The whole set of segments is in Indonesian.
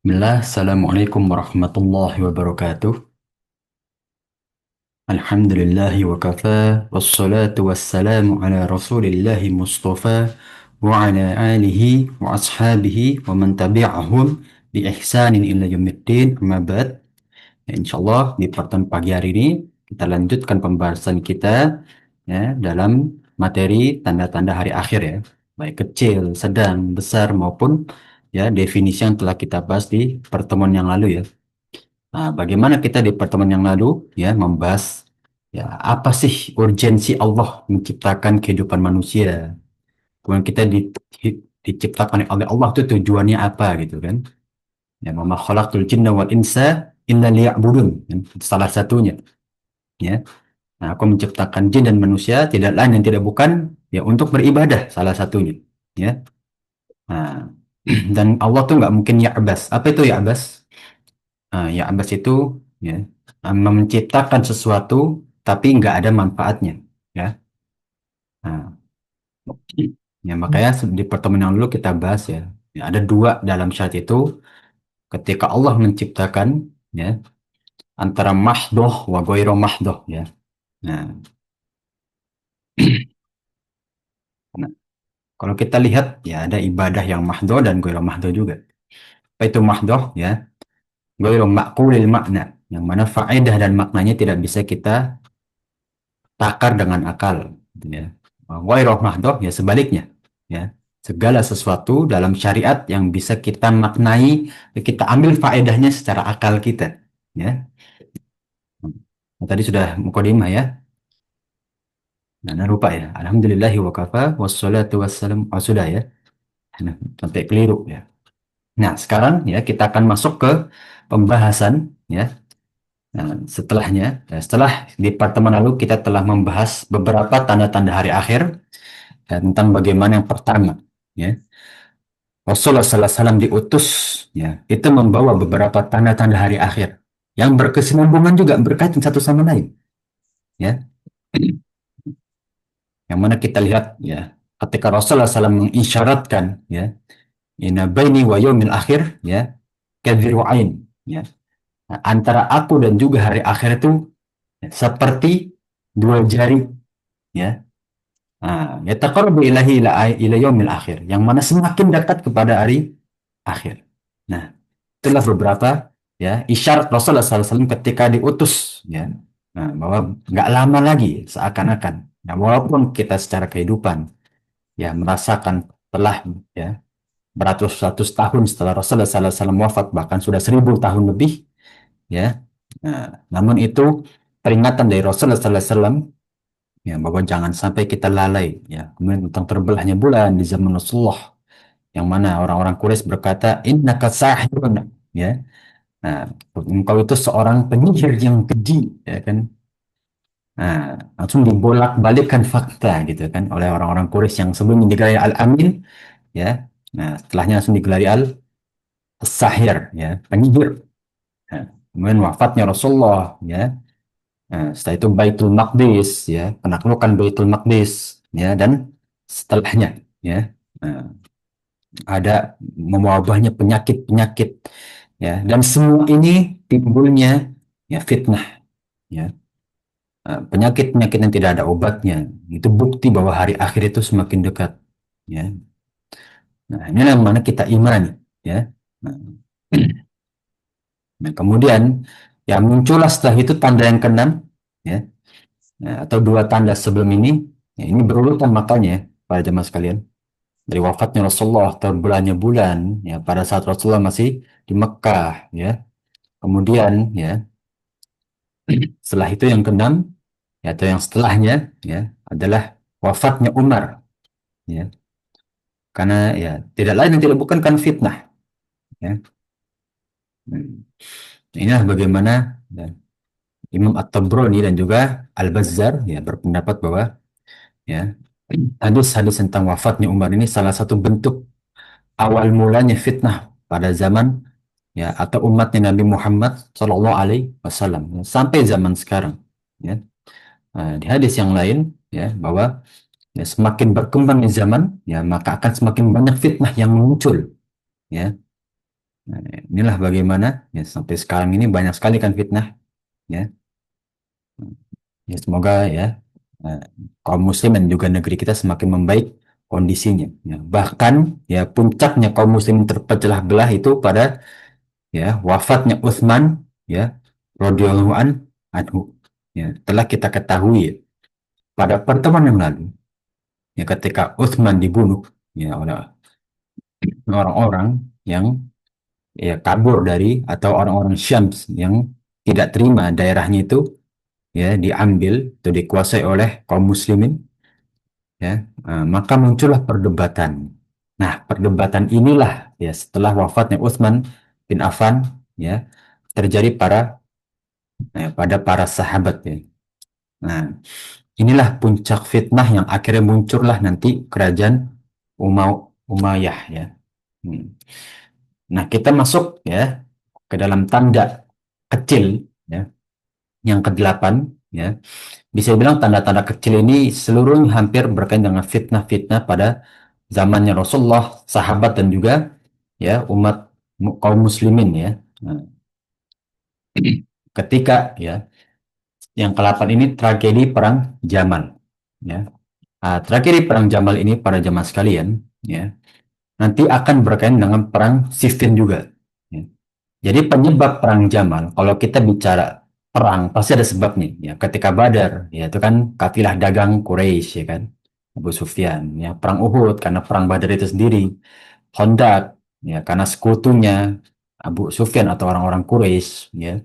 Bismillah, Assalamualaikum warahmatullahi wabarakatuh. Alhamdulillahi wa kafa, wassalatu wassalamu ala rasulillahi mustafa, wa ala alihi wa ashabihi wa man tabi'ahum bi ihsanin ila yaumiddin, amma ba'd. Ya, insyaallah di pertemuan pagi hari ini kita lanjutkan pembahasan kita ya dalam materi tanda-tanda hari akhir ya, baik kecil, sedang, besar maupun ya definisi yang telah kita bahas di pertemuan yang lalu ya. Nah, bagaimana kita di pertemuan yang lalu ya membahas ya apa sih urgensi Allah menciptakan kehidupan manusia. Kemudian kita diciptakan oleh Allah itu tujuannya apa gitu kan. Ya, mama khalaqtul jinna wal insa illa liya'budun. Kan? Salah satunya ya. Nah, aku menciptakan jin dan manusia tidak lain dan tidak bukan ya untuk beribadah salah satunya ya. Nah, dan Allah tuh nggak mungkin ya'bas. Apa itu ya'bas? Ya ambas itu ya menciptakan sesuatu tapi nggak ada manfaatnya ya. Nah, ya makanya di pertemuan yang dulu kita bahas ya, ya ada dua dalam syarat itu ketika Allah menciptakan ya antara mahdoh wa goiro mahdoh ya. Nah, nah, kalau kita lihat ya ada ibadah yang mahdoh dan goiro mahdoh juga. Apa itu mahdoh ya? Goiro makulil makna yang mana faedah dan maknanya tidak bisa kita takar dengan akal gitu ya. Ghairah mahdoh ya sebaliknya ya. Segala sesuatu dalam syariat yang bisa kita maknai, kita ambil faedahnya secara akal kita ya. Nah, tadi sudah mukadimah ya. Nah, lupa ya. Alhamdulillahi wa kafa wassalatu wassalam. Oh, sudah ya. Nah, sampai keliru ya. Nah, sekarang ya kita akan masuk ke pembahasan ya. Nah, setelah di pertemuan lalu kita telah membahas beberapa tanda-tanda hari akhir ya, tentang bagaimana yang pertama ya Rasulullah Sallallahu Alaihi Wasallam diutus ya itu membawa beberapa tanda-tanda hari akhir yang berkesinambungan juga berkaitan satu sama lain ya yang mana kita lihat ya ketika Rasulullah SAW mengisyaratkan ya inna baini wa yaumil akhir ya kadhiru'ain ya. Nah, antara aku dan juga hari akhir itu ya, seperti dua jari ya. Yataqarrabu ilahi ila yaumil akhir yang mana semakin dekat kepada hari akhir. Nah, itulah beberapa ya isyarat Rasulullah SAW ketika diutus ya. Nah, bahwa nggak lama lagi seakan-akan. Nah, walaupun kita secara kehidupan ya merasakan telah ya beratus-ratus tahun setelah Rasulullah SAW wafat bahkan sudah 1000 tahun lebih ya. Nah, namun itu peringatan dari Rasulullah SAW ya bahwa jangan sampai kita lalai ya kemudian tentang terbelahnya bulan di zaman Rasulullah yang mana orang-orang Quraisy berkata innaka sahirun ya. Nah, engkau itu seorang penyihir yang keji ya kan. Nah, langsung dibolak-balikkan fakta gitu kan oleh orang-orang Quraisy yang sebelumnya digelari Al-Amin ya. Nah, setelahnya langsung digelari Al-Sahir ya, penyihir. Nah, kemudian wafatnya Rasulullah ya. Nah, setelah itu Baitul Maqdis ya, penaklukan Baitul Maqdis ya dan setelahnya ya. Nah, ada mewabahnya penyakit-penyakit ya dan semua ini timbulnya ya fitnah ya. Penyakit-penyakit yang tidak ada obatnya itu bukti bahwa hari akhir itu semakin dekat ya. Nah, ini yang mana kita imani ya. Nah, nah, kemudian ya muncullah setelah itu tanda yang keenam ya. Nah, atau dua tanda sebelum ini ya, ini berurutan makanya ya, para jemaah sekalian dari wafatnya Rasulullah atau bulannya bulan ya pada saat Rasulullah masih di Mekah ya. Kemudian ya setelah itu yang keenam ya, atau yang setelahnya ya adalah wafatnya Umar ya. Karena ya tidak lain dan tidak bukan kan fitnah ya. Hmm. Inilah bagaimana ya, Imam At-Tabrani dan juga Al-Bazzar ya berpendapat bahwa ya hadis-hadis tentang wafatnya Umar ini salah satu bentuk awal mulanya fitnah pada zaman ya atau umatnya Nabi Muhammad Shallallahu Alaihi Wasallam ya, sampai zaman sekarang ya. Nah, di hadis yang lain ya bahwa ya, semakin berkembangnya zaman ya maka akan semakin banyak fitnah yang muncul ya. Nah, inilah bagaimana ya sampai sekarang ini banyak sekali kan fitnah ya. Ya semoga ya eh, kaum muslim dan juga negeri kita semakin membaik kondisinya. Ya, bahkan ya puncaknya kaum muslim terpecah belah itu pada ya wafatnya Utsman ya radhiyallahu anhu. Ya, telah kita ketahui ya, pada pertemuan yang lalu ya ketika Utsman dibunuh ya oleh orang-orang yang ya kabur dari atau orang-orang Syams yang tidak terima daerahnya itu ya diambil atau dikuasai oleh kaum muslimin ya. Maka muncullah perdebatan. Nah, perdebatan inilah ya setelah wafatnya Utsman bin Affan ya terjadi pada para sahabat ya. Nah, inilah puncak fitnah yang akhirnya muncullah nanti kerajaan Umayyah ya. Hmm. Nah, kita masuk ya ke dalam tanda kecil ya yang kedelapan ya. Bisa bilang tanda-tanda kecil ini seluruhnya hampir berkaitan dengan fitnah-fitnah pada zamannya Rasulullah, sahabat dan juga ya umat kaum muslimin ya. Nah, ketika ya yang ke-8 ini tragedi perang Jamal ya. Tragedi perang Jamal ini para jamaah sekalian ya nanti akan berkaitan dengan perang Siffin juga. Ya. Jadi penyebab perang Jamal, kalau kita bicara perang pasti ada sebabnya. Ya, ketika Badar, ya itu kan kafilah dagang Quraisy, ya kan, Abu Sufyan. Ya, perang Uhud karena perang Badar itu sendiri. Khandaq, ya karena sekutunya Abu Sufyan atau orang-orang Quraisy, ya,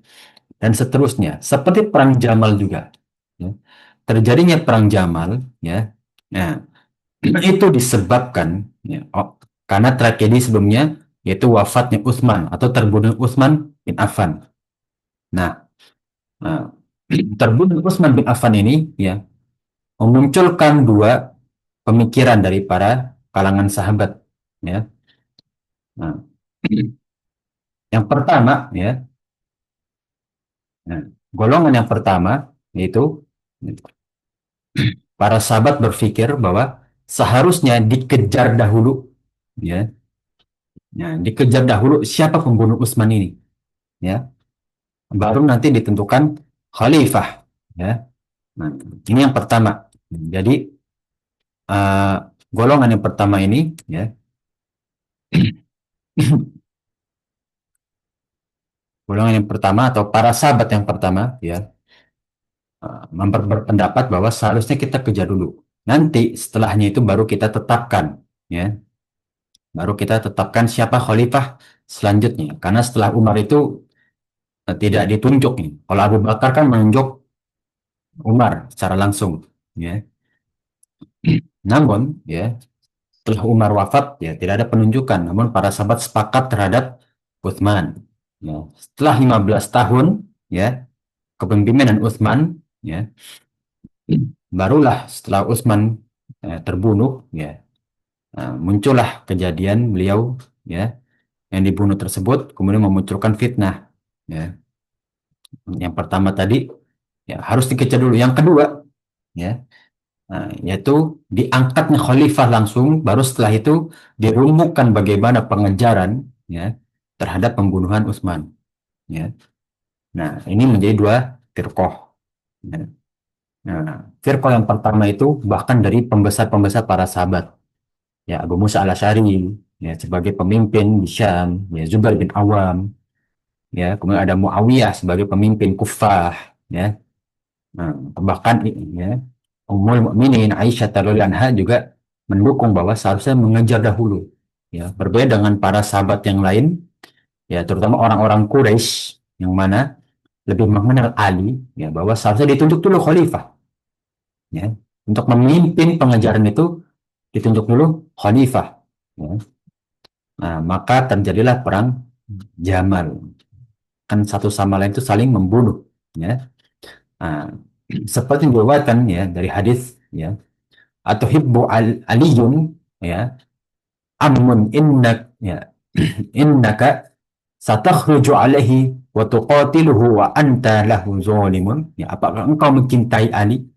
dan seterusnya. Seperti perang Jamal juga. Ya. Terjadinya perang Jamal, ya. Nah, itu disebabkan ya, karena tragedi sebelumnya yaitu wafatnya Utsman atau terbunuh Utsman bin Affan. Nah, nah, terbunuh Utsman bin Affan ini ya memunculkan dua pemikiran dari para kalangan sahabat ya. Nah, yang pertama ya, nah, golongan yang pertama yaitu para sahabat berpikir bahwa seharusnya dikejar dahulu ya. Nah, dikejar dahulu siapa pembunuh Utsman ini ya. Baru nanti ditentukan khalifah ya. Nah, ini yang pertama. Jadi uh, golongan yang pertama ini ya golongan yang pertama atau para sahabat yang pertama ya berpendapat bahwa seharusnya kita kejar dulu. Nanti setelahnya itu baru kita tetapkan ya. Baru kita tetapkan siapa khalifah selanjutnya. Karena setelah Umar itu tidak ditunjuk nih. Kalau Abu Bakar kan menunjuk Umar secara langsung ya. Namun ya setelah Umar wafat, ya tidak ada penunjukan. Namun para sahabat sepakat terhadap Utsman. Ya, setelah 15 tahun, ya kepemimpinan Utsman, ya barulah setelah Utsman terbunuh, ya muncullah kejadian beliau, ya yang dibunuh tersebut, kemudian memunculkan fitnah. Ya, yang pertama tadi, ya harus dikejar dulu. Yang kedua, ya yaitu diangkatnya khalifah langsung, baru setelah itu dirumukkan bagaimana pengejaran ya terhadap pembunuhan Utsman. Ya. Nah, ini menjadi dua firqah. Ya. Nah, firqah yang pertama itu bahkan dari pembesar-pembesar para sahabat. Ya, Abu Musa al-Asy'ari ya sebagai pemimpin di Syam, ya Zubair bin Awam, ya kemudian ada Muawiyah sebagai pemimpin Kufah, ya. Nah, bahkan ya, Ummul Mukminin Aisyah radhiyallahu anha juga mendukung bahwa seharusnya mengejar dahulu. Ya, berbeda dengan para sahabat yang lain, ya terutama orang-orang Quraisy yang mana lebih mengenal Ali, ya bahwa seharusnya ditunjuk dulu khalifah. Ya, untuk memimpin pengejaran itu ditunjuk dulu khalifah. Ya. Nah, maka terjadilah perang Jamal. Kan satu sama lain itu saling membunuh. Ya. Nah, seperti diriwayatkan ya dari hadis ya atau hibbu aliyun ya amun innak ya innaka satakhruju alaihi wa tuqatiluhu wa anta lahu zalimun ya apakah engkau mencintai Ali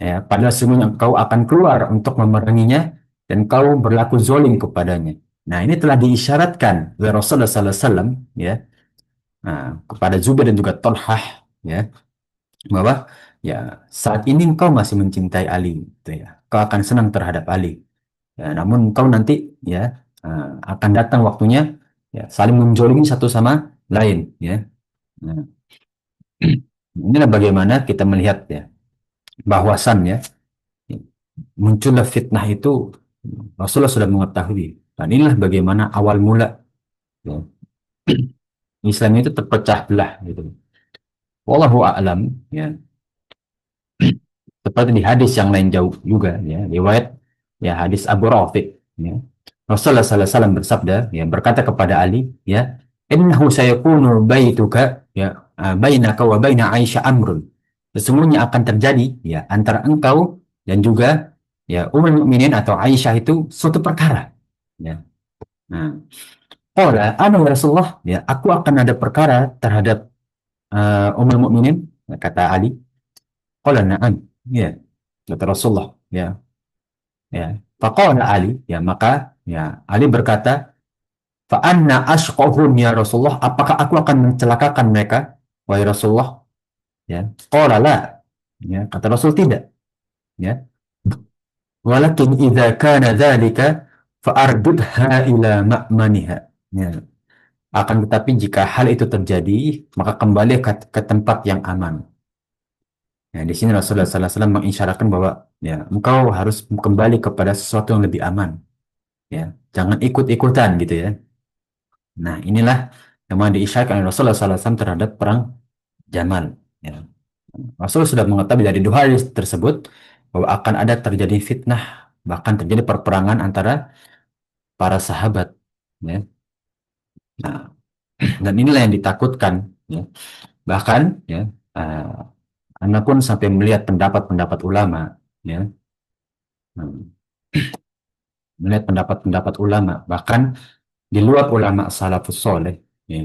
ya padahal sesungguhnya engkau akan keluar untuk memeranginya dan kau berlaku zalim kepadanya Nah, ini telah diisyaratkan oleh Rasulullah SAW, ya, kepada Zubair dan juga Tolhah, ya, bahwa ya saat ini engkau masih mencintai Ali, gitu ya. Kau akan senang terhadap Ali. Ya, namun engkau nanti, ya, akan datang waktunya, ya, saling menjolimi satu sama lain, ya. Nah, inilah bagaimana kita melihat, ya, bahwasannya munculnya fitnah itu Rasulullah sudah mengetahui. Dan inilah bagaimana awal mula, ya, Islam itu terpecah belah gitu. Wallahu a'lam, ya. Seperti di hadis yang lain jauh juga, ya, riwayat, ya, hadis Abu Rafiq, ya. Rasulullah sallallahu alaihi wasallam bersabda, ya, berkata kepada Ali, ya, innahu sayakunu baituka, ya, bainaka wa baina Aisyah amrun. Sesungguhnya akan terjadi, ya, antara engkau dan juga, ya, Ummul Mukminin atau Aisyah itu suatu perkara, ya. Nah, qala ana ya Rasulullah, ya, aku akan ada perkara terhadap Ummul Mukminin, kata Ali. Qala na'am, ya, kata Rasulullah, ya, ya. Faqala Ali, ya, maka, ya, Ali berkata, fa anna ashqahum ya Rasulullah, apakah aku akan mencelakakan mereka wahai Rasulullah? Ya, qala la, ya, kata Rasul tidak, ya. Walakin idza kana dzalika fa ardudha ila ma'maniha, ya. Akan tetapi jika hal itu terjadi, maka kembali ke tempat yang aman. Ya, di sini Rasulullah SAW mengisyaratkan bahwa, ya, engkau harus kembali kepada sesuatu yang lebih aman. Ya, jangan ikut-ikutan gitu, ya. Nah, inilah yang mau diisyaratkan oleh Rasulullah SAW terhadap perang Jamal. Ya. Rasul sudah mengetahui dari dua hadis tersebut bahwa akan ada terjadi fitnah, bahkan terjadi perperangan antara para sahabat. Ya. Nah, dan inilah yang ditakutkan. Ya. Bahkan, ya, Anda pun sampai melihat pendapat-pendapat ulama, ya, melihat pendapat-pendapat ulama, bahkan di luar ulama salafus soleh, ya,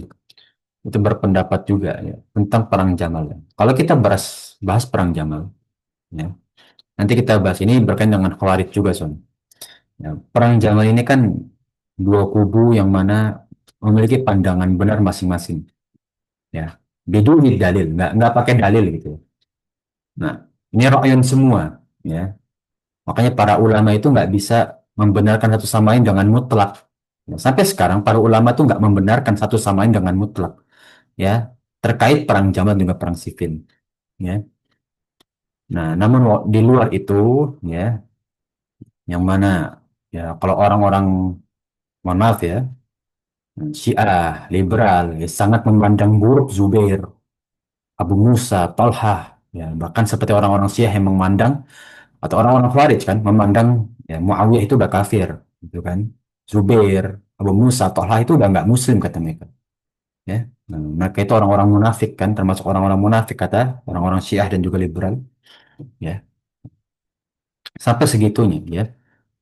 itu berpendapat juga, ya, tentang perang Jamal. Ya. Kalau kita bahas perang Jamal, ya, nanti kita bahas ini berkaitan dengan Khawarij juga, Son. Ya, perang Jamal ini kan dua kubu yang mana memiliki pandangan benar masing-masing. Ya, biduni dalil, nggak pakai dalil gitu. Nah, ini ra'yun semua, ya. Makanya para ulama itu nggak bisa membenarkan satu sama lain dengan mutlak. Ya, sampai sekarang para ulama itu nggak membenarkan satu sama lain dengan mutlak, ya, terkait perang Jamal dan juga perang Siffin, ya. Nah, namun di luar itu, ya, yang mana, ya, kalau orang-orang, mohon maaf ya, Syiah liberal, ya, sangat memandang buruk Zubair, Abu Musa, Talhah, ya, bahkan seperti orang-orang Syiah yang memandang, atau orang-orang Khawarij kan memandang, ya, Muawiyah itu udah kafir, gitu kan. Zubair, Abu Musa, Talha itu udah nggak Muslim kata mereka, ya. Nah, mereka itu orang-orang munafik kan, termasuk orang-orang munafik kata orang-orang Syiah dan juga liberal, ya. Sampai segitunya, ya.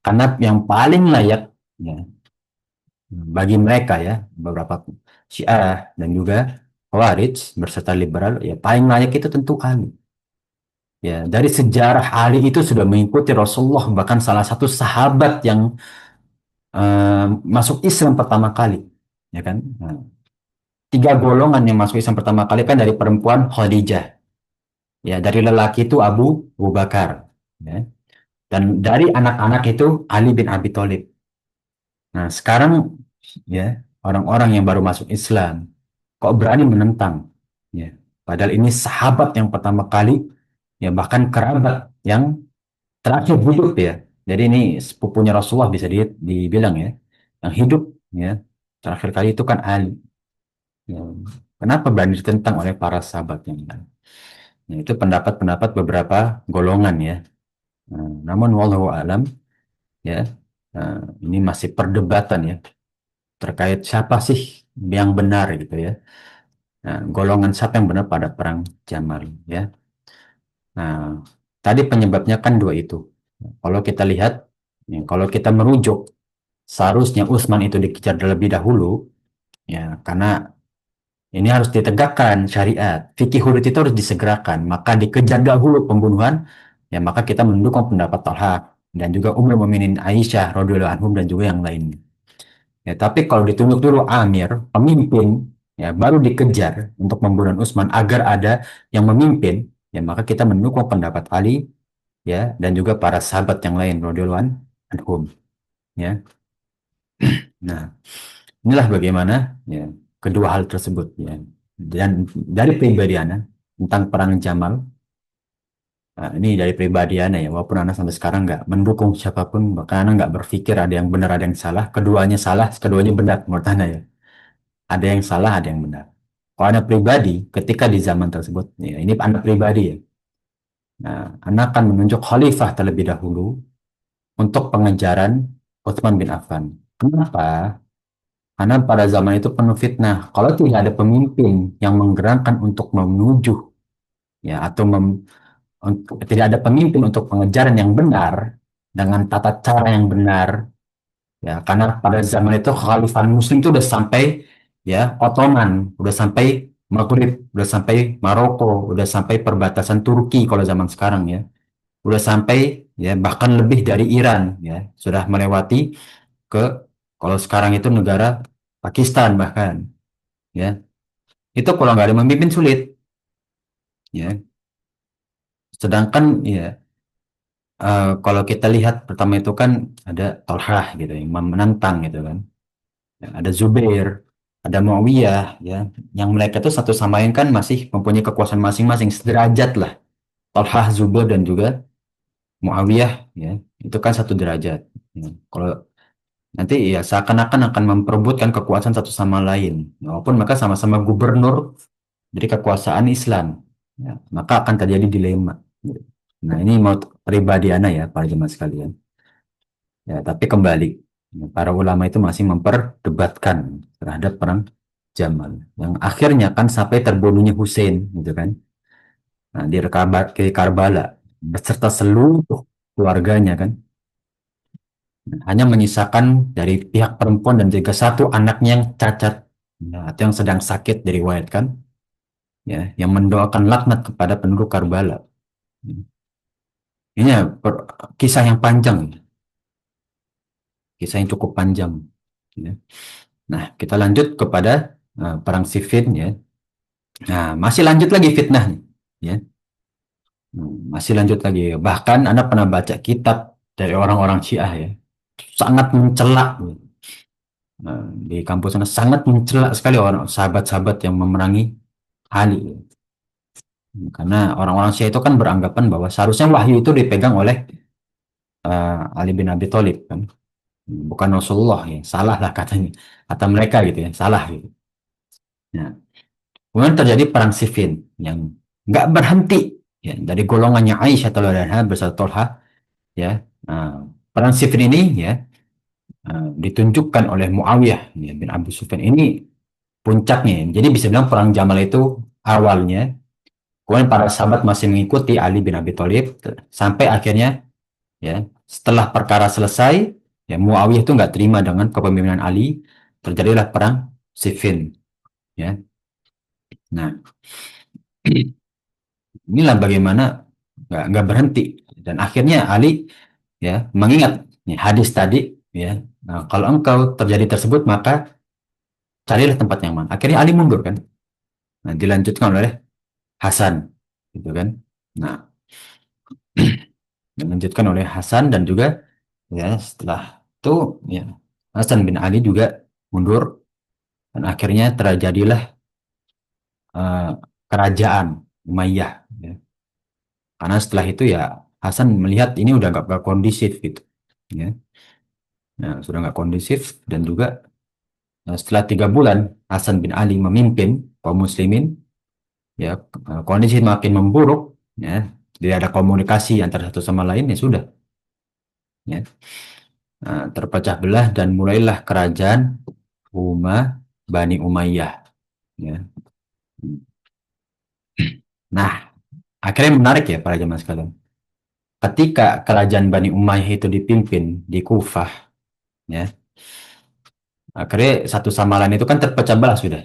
Karena yang paling layak, ya, bagi mereka, ya, beberapa Syiah dan juga Khawarij berserta liberal, ya, paling layak itu tentu Ali. Ya, dari sejarah Ali itu sudah mengikuti Rasulullah, bahkan salah satu sahabat yang masuk Islam pertama kali, ya kan? Nah, tiga golongan yang masuk Islam pertama kali kan dari perempuan Khadijah, ya, dari lelaki itu Abu Bakar, ya, dan dari anak-anak itu Ali bin Abi Thalib. Nah, sekarang, ya, orang-orang yang baru masuk Islam kok berani menentang, ya, padahal ini sahabat yang pertama kali, ya, bahkan kerabat yang terakhir hidup, ya. Jadi ini sepupunya Rasulullah bisa dibilang, ya, yang hidup, ya, terakhir kali itu kan Ali. Ya, kenapa berani ditentang oleh para sahabat yang lain? Ya, itu pendapat-pendapat beberapa golongan, ya. Nah, namun wallahu alam, ya, ini masih perdebatan, ya, terkait siapa sih yang benar gitu, ya. Nah, golongan siapa yang benar pada perang Jamal, ya. Nah, tadi penyebabnya kan dua itu. Kalau kita lihat, ya, kalau kita merujuk, seharusnya Utsman itu dikejar terlebih dahulu, ya, karena ini harus ditegakkan syariat. Fikih hudud itu harus disegerakan. Maka dikejar dahulu pembunuhan. Ya, maka kita mendukung pendapat Talha dan juga Ummul Mukminin Aisyah radhiyallahu anhum dan juga yang lain. Ya, tapi kalau ditunjuk dulu Amir, pemimpin, ya baru dikejar untuk membunuh Utsman agar ada yang memimpin, ya maka kita mendukung pendapat Ali, ya, dan juga para sahabat yang lain radhiyallahu anhum, ya. Nah, inilah bagaimana, ya, kedua hal tersebut, ya. Dan dari pribadi Ana tentang perang Jamal, nah, ini dari pribadi Ana, ya, walaupun Ana sampai sekarang nggak mendukung siapapun, bahkan Ana nggak berpikir ada yang benar ada yang salah, keduanya benar menurut Ana, ya. Ada yang salah, ada yang benar. Kalau Anda pribadi, ketika di zaman tersebut, ya, ini Anda pribadi ya, nah, Anda akan menunjuk khalifah terlebih dahulu untuk pengejaran Utsman bin Affan. Kenapa? Karena pada zaman itu penuh fitnah. Kalau tidak ada pemimpin yang menggerakkan untuk menuju, ya, atau tidak ada pemimpin untuk pengejaran yang benar dengan tata cara yang benar, ya, karena pada zaman itu kekhalifahan Muslim itu udah sampai, ya, Ottoman, udah sampai Maghrib, udah sampai Maroko, udah sampai perbatasan Turki kalau zaman sekarang, ya, udah sampai, ya, bahkan lebih dari Iran, ya, sudah melewati ke, kalau sekarang itu negara Pakistan bahkan, ya, itu kalau nggak ada pemimpin sulit, ya. Sedangkan, ya, kalau kita lihat pertama itu kan ada Tolhah gitu yang menantang gitu kan. Ya, ada Zubair, ada Muawiyah, ya, yang mereka itu satu sama lain kan masih mempunyai kekuasaan masing-masing sederajat lah. Talhah, Zubair dan juga Muawiyah, ya, itu kan satu derajat. Ya, kalau nanti ya seakan-akan akan memperebutkan kekuasaan satu sama lain, walaupun mereka sama-sama gubernur dari kekuasaan Islam, ya, maka akan terjadi dilema. Nah, ini mau pribadi Ana ya, para jemaah sekalian. Ya, tapi kembali, ya, para ulama itu masih memperdebatkan terhadap perang Jamal, yang akhirnya kan sampai terbunuhnya Hussein, gitu kan. Nah, di Karbala beserta seluruh keluarganya kan, hanya menyisakan dari pihak perempuan dan juga satu anaknya yang cacat, ya, atau yang sedang sakit diriwayatkan, ya, yang mendoakan laknat kepada penduduk Karbala. Ini ya, kisah yang panjang, kisah yang cukup panjang, ya. Nah, kita lanjut kepada perang Siffin, ya. Nah, masih lanjut lagi fitnahnya, ya. Masih lanjut lagi. Bahkan Anda pernah baca kitab dari orang-orang Syiah, ya, sangat mencela. Nah, di kampus sana sangat mencela sekali orang sahabat-sahabat yang memerangi Ali. Karena orang-orang Syiah itu kan beranggapan bahwa seharusnya wahyu itu dipegang oleh Ali bin Abi Thalib kan, bukan Rasulullah, ya. Salah lah katanya. Kata mereka gitu ya, salah gitu. Nah, kemudian terjadi perang Siffin yang nggak berhenti, ya, dari golongannya Aisyah anha beserta Tolha, ya. Nah, perang Siffin ini, ya, ditunjukkan oleh Muawiyah, ya, bin Abu Sufyan ini puncaknya. Jadi bisa bilang perang Jamal itu awalnya, kemudian para sahabat masih mengikuti Ali bin Abi Thalib sampai akhirnya, ya, setelah perkara selesai, ya, Muawiyah itu nggak terima dengan kepemimpinan Ali, terjadilah perang Siffin, ya. Nah, inilah bagaimana nggak berhenti dan akhirnya Ali, ya, mengingat, ya, hadis tadi, ya, nah, kalau engkau terjadi tersebut maka carilah tempat yang aman. Akhirnya Ali mundur kan. Nah, dilanjutkan oleh Hasan, gitu kan. Nah, dilanjutkan oleh Hasan dan juga, ya, setelah itu, ya, Hasan bin Ali juga mundur dan akhirnya terjadilah eh, kerajaan Umayyah, ya. Karena setelah itu ya Hasan melihat ini udah nggak kondisif gitu, ya. Nah, sudah nggak kondisif dan juga, setelah 3 bulan Hasan bin Ali memimpin kaum muslimin, ya, kondisi makin memburuk, ya, tidak ada komunikasi antara satu sama lain, ya sudah, ya. Nah, terpecah belah dan mulailah kerajaan Bani Umayyah, ya. Nah, akhirnya menarik ya para jemaah sekalian. Ketika kerajaan Bani Umayyah itu dipimpin di Kufah, ya, akhirnya satu sama lain itu kan terpecah belah sudah.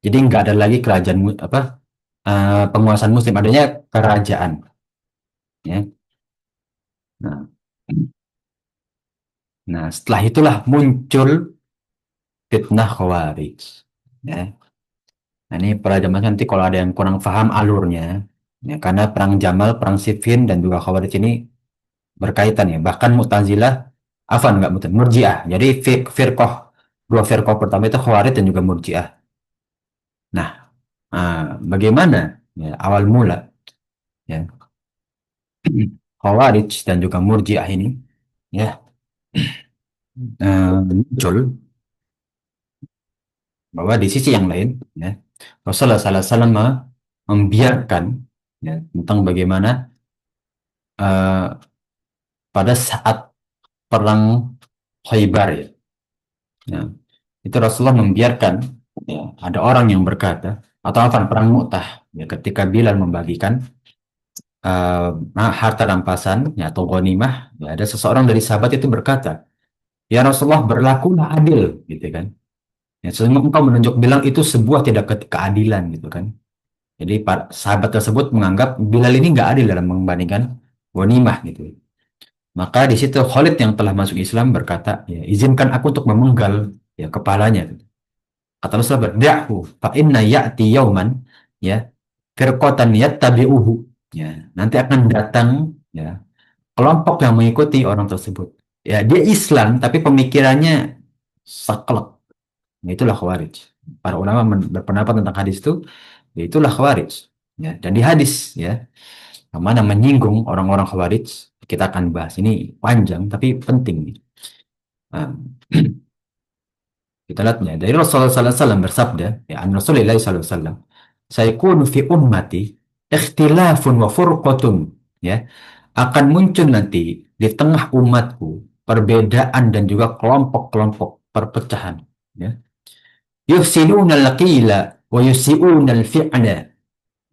Jadi nggak ada lagi kerajaan apa, penguasaan Muslim, adanya kerajaan, ya. Nah, nah, setelah itulah muncul fitnah Khawarij. Ya. Nah, ini pada zaman nanti kalau ada yang kurang paham alurnya, ya, karena perang Jamal, perang Siffin dan juga Khawarij ini berkaitan ya. Bahkan Mu'tazilah, Afan nggak Murji'ah. Jadi firqah, dua firqah pertama itu Khawarij dan juga Murji'ah. Nah, bagaimana ya, awal mula ya Khawarij dan juga Murji'ah ini ya muncul bahwa di sisi yang lain ya Rasulullah SAW membiarkan ya, tentang bagaimana eh, pada saat perang Khaybar ya, ya, itu Rasulullah membiarkan ya, ada orang yang berkata atau apa perang Mu'tah ya, ketika Bilal membagikan harta rampasan ya, atau ghanimah ya, ada seseorang dari sahabat itu berkata, ya Rasulullah berlakulah adil gitu kan. Ya, sesungguhnya engkau menunjuk bilang itu sebuah tidak keadilan gitu kan. Jadi para sahabat tersebut menganggap Bilal ini nggak adil dalam membandingkan ghanimah gitu. Maka di situ Khalid yang telah masuk Islam berkata, ya, izinkan aku untuk memenggal ya kepalanya. Kata Rasulullah, "Da'hu fa inna ya'ti yauman ya firqatan yattabi'uhu." Ya, nanti akan datang ya kelompok yang mengikuti orang tersebut. Ya, dia Islam tapi pemikirannya saklek. Ya, itulah Khawarij. Para ulama berpendapat tentang hadis itu, ya, itulah Khawarij. Ya, dan di hadis ya, yang mana menyinggung orang-orang Khawarij, kita akan bahas. Ini panjang tapi penting. Nah, kita lihat ya, dari Rasulullah SAW bersabda, ya, an Rasulullah SAW, "Sayakunu fi ummati ikhtilafun wa furqatun." Ya, akan muncul nanti di tengah umatku perbedaan dan juga kelompok-kelompok perpecahan. Ya. Yuhsinuna al-qila wa yusi'una al-fi'la.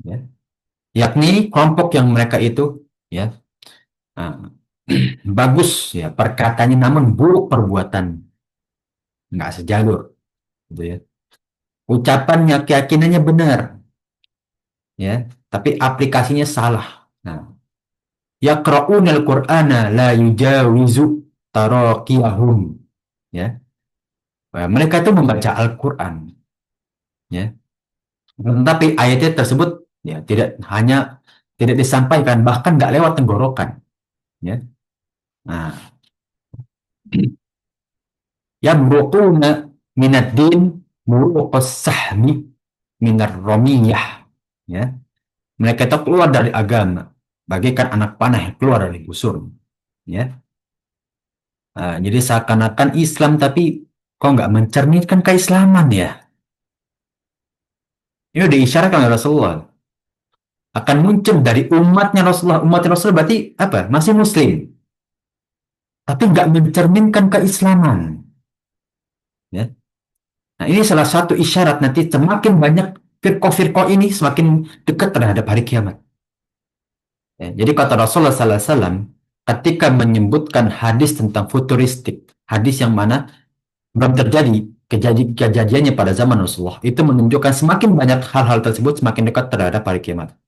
Ya. Yakni kelompok yang mereka itu ya ah, bagus ya perkataannya namun buruk perbuatan, nggak sejalur gitu ya. Ucapannya keyakinannya benar ya, tapi aplikasinya salah. Nah, yaqra'unal Qur'ana la yujawizu taraqiyahum ya. Nah, mereka itu membaca Al-Qur'an ya. Tetapi ayatnya tersebut ya tidak disampaikan bahkan nggak lewat tenggorokan ya. Nah, yamruquna minad din muruqas sahmi minar romiyah ya. Mereka itu keluar dari agama bagaikan anak panah yang keluar dari busur ya. Jadi seakan-akan Islam tapi kok nggak mencerminkan keislaman ya. Ini udah diisyaratkan oleh Rasulullah. Akan muncul dari umatnya Rasulullah. Umatnya Rasulullah berarti apa? Masih Muslim. Tapi nggak mencerminkan keislaman. Ya. Nah ini salah satu isyarat nanti semakin banyak firqah-firqah ini semakin dekat terhadap hari kiamat. Ya, jadi kata Rasulullah SAW ketika menyebutkan hadis tentang futuristik, hadis yang mana belum terjadi kejadiannya pada zaman Rasulullah, itu menunjukkan semakin banyak hal-hal tersebut semakin dekat terhadap hari kiamat.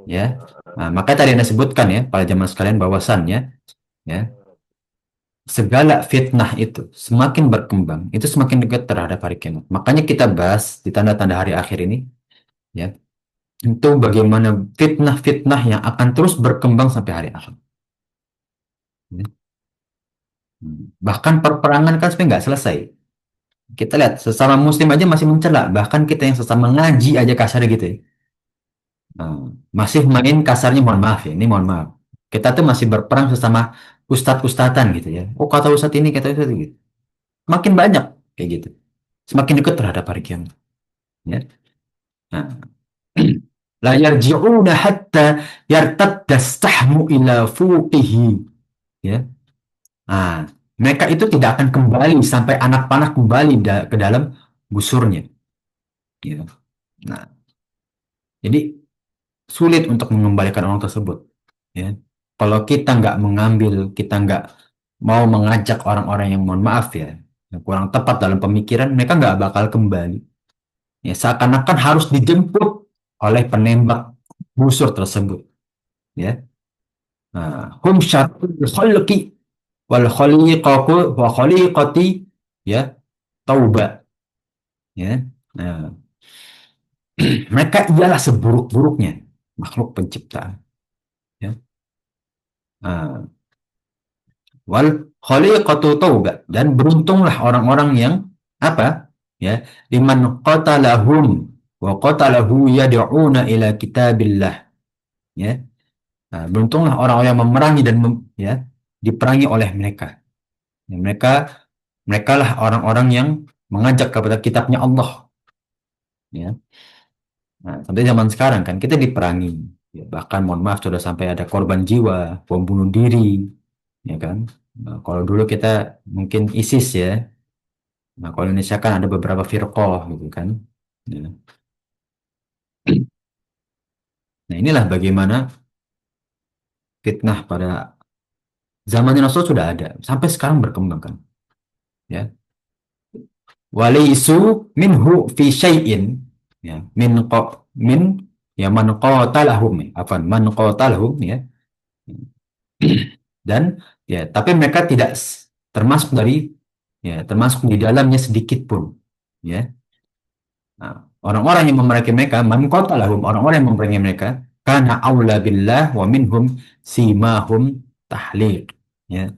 Ya, nah, maka tadi Anda sebutkan ya pada zaman sekalian bahwasannya ya segala fitnah itu semakin berkembang itu semakin dekat terhadap hari kiamat. Makanya kita bahas di tanda-tanda hari akhir ini ya itu bagaimana fitnah-fitnah yang akan terus berkembang sampai hari akhir. Ya. Bahkan perperangan kan sebenarnya nggak selesai. Kita lihat sesama muslim aja masih mencela, bahkan kita yang sesama ngaji aja kasar gitu ya. Nah, masih main kasarnya, mohon maaf ya, ini mohon maaf. Kita tuh masih berperang sesama ustadz-ustadzan gitu ya. Oh kata ustadz ini, kata ustadz gitu. Makin banyak kayak gitu. Semakin dekat terhadap hari kiamat. Ya. Nah, la yarji'una hatta yartadda sahmu ila fuqihi. Ya. Nah, mereka itu tidak akan kembali sampai anak panah kembali ke dalam busurnya. Ya. Nah, jadi sulit untuk mengembalikan orang tersebut. Ya. Kalau kita nggak mengambil, kita nggak mau mengajak orang-orang yang mohon maaf ya, yang kurang tepat dalam pemikiran, mereka nggak bakal kembali. Ya, seakan-akan harus dijemput oleh penembak busur tersebut. Ya, nah, hum syarrul khalqi wal khaliqatu wa khaliqati ya tauba, ya. Nah, mereka ialah seburuk-buruknya makhluk penciptaan, ya. Nah, wal khaliqatu tauba, dan beruntunglah orang-orang yang apa? Ya, liman qatalahum wa qatalahu yad'una ila kitabillah, ya. Nah, beruntunglah orang-orang yang memerangi dan ya, diperangi oleh mereka. Ya, mereka lah orang-orang yang mengajak kepada kitabnya Allah, ya. Nah, sampai zaman sekarang kan kita diperangi, ya, bahkan mohon maaf sudah sampai ada korban jiwa, bom bunuh diri, ya kan. Nah, kalau dulu kita mungkin ISIS, ya. Nah, kalau Indonesia kan ada beberapa firqah gitu kan. Ya. Nah, inilah bagaimana fitnah pada zaman Rasul sudah ada, sampai sekarang berkembang kan. Ya. Walaisu minhu fi syai'in, ya, min ya man qatalahum, ya, afan man qatalahum, ya. Dan ya, tapi mereka tidak termasuk dari, ya, termasuk di dalamnya sedikit pun, ya. Nah, orang-orang yang memerangi mereka, man qatalahum, orang-orang yang memerangi mereka, karena aula billah wa minhum simahum tahliq, ya.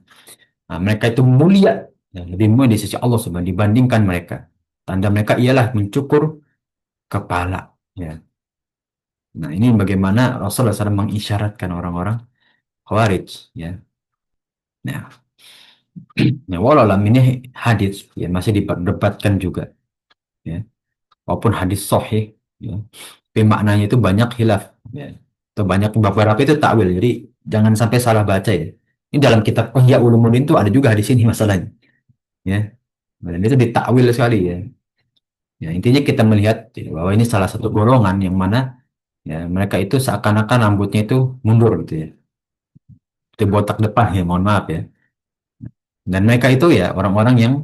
Nah, mereka itu mulia, ya, lebih mulia di sisi Allah Subhanahu dibandingkan mereka. Tanda mereka ialah mencukur kepala, ya. Nah, ini bagaimana Rasulullah SAW mengisyaratkan orang-orang Khawarij, ya. Nah, ya, walau alam ini hadis, ya, masih diperdebatkan juga, ya. Walaupun hadis sahih, ya, tapi maknanya itu banyak khilaf, ya. Atau banyak beberapa itu takwil. Jadi jangan sampai salah baca, ya. Ini dalam kitab Ihya Ulumuddin itu ada juga hadis ini masalahnya, ya. Dan itu ditakwil sekali, ya. Ya, intinya kita melihat, ya, bahwa ini salah satu golongan yang mana, ya, mereka itu seakan-akan rambutnya itu mundur gitu, ya. Itu botak depan, ya, mohon maaf, ya. Dan mereka itu ya orang-orang yang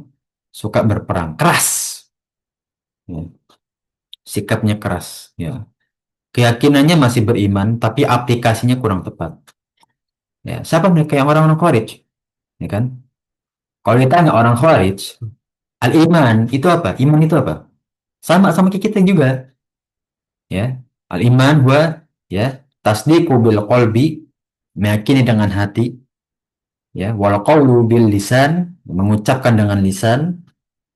suka berperang keras, ya. Sikapnya keras, ya. Keyakinannya masih beriman, tapi aplikasinya kurang tepat. Ya, siapa mereka yang orang-orang Khawarij, ya kan? Kalau ditanya orang Khawarij, al-iman itu apa? Iman itu apa? Sama kayak kita juga, ya. Al-iman gua, ya, tasdiqu bil qalbi, meyakini dengan hati, ya, wal qawlu bil lisan, mengucapkan dengan lisan,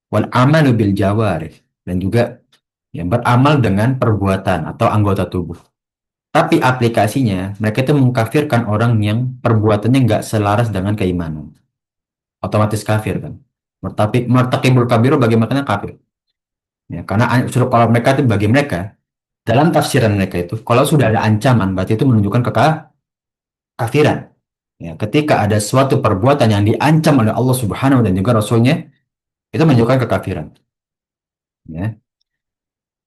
wal amalu bil jawarih, dan juga, ya, beramal dengan perbuatan atau anggota tubuh. Tapi aplikasinya, mereka itu mengkafirkan orang yang perbuatannya nggak selaras dengan keimanan. Otomatis kafir kan. Mertakibul kabiru bagi mereka kafir. Ya, karena sudah kalau mereka itu bagi mereka, dalam tafsiran mereka itu, kalau sudah ada ancaman, berarti itu menunjukkan kekafiran. Ya, ketika ada suatu perbuatan yang diancam oleh Allah Subhanahu dan juga Rasulnya, itu menunjukkan kekafiran. Ya.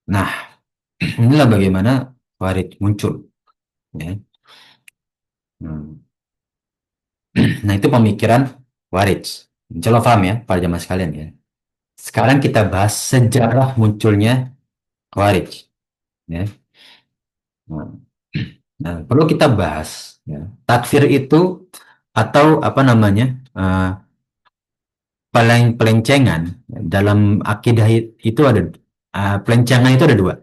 Nah, inilah bagaimana Khawarij muncul. Ya. Hmm. Nah, itu pemikiran Khawarij. Insya Allah paham, ya, para jamaah sekalian, ya. Sekarang kita bahas sejarah munculnya Khawarij. Ya. Nah, perlu kita bahas, ya. Takfir itu atau apa namanya, pelencengan dalam akidah itu ada, pelencengan itu ada dua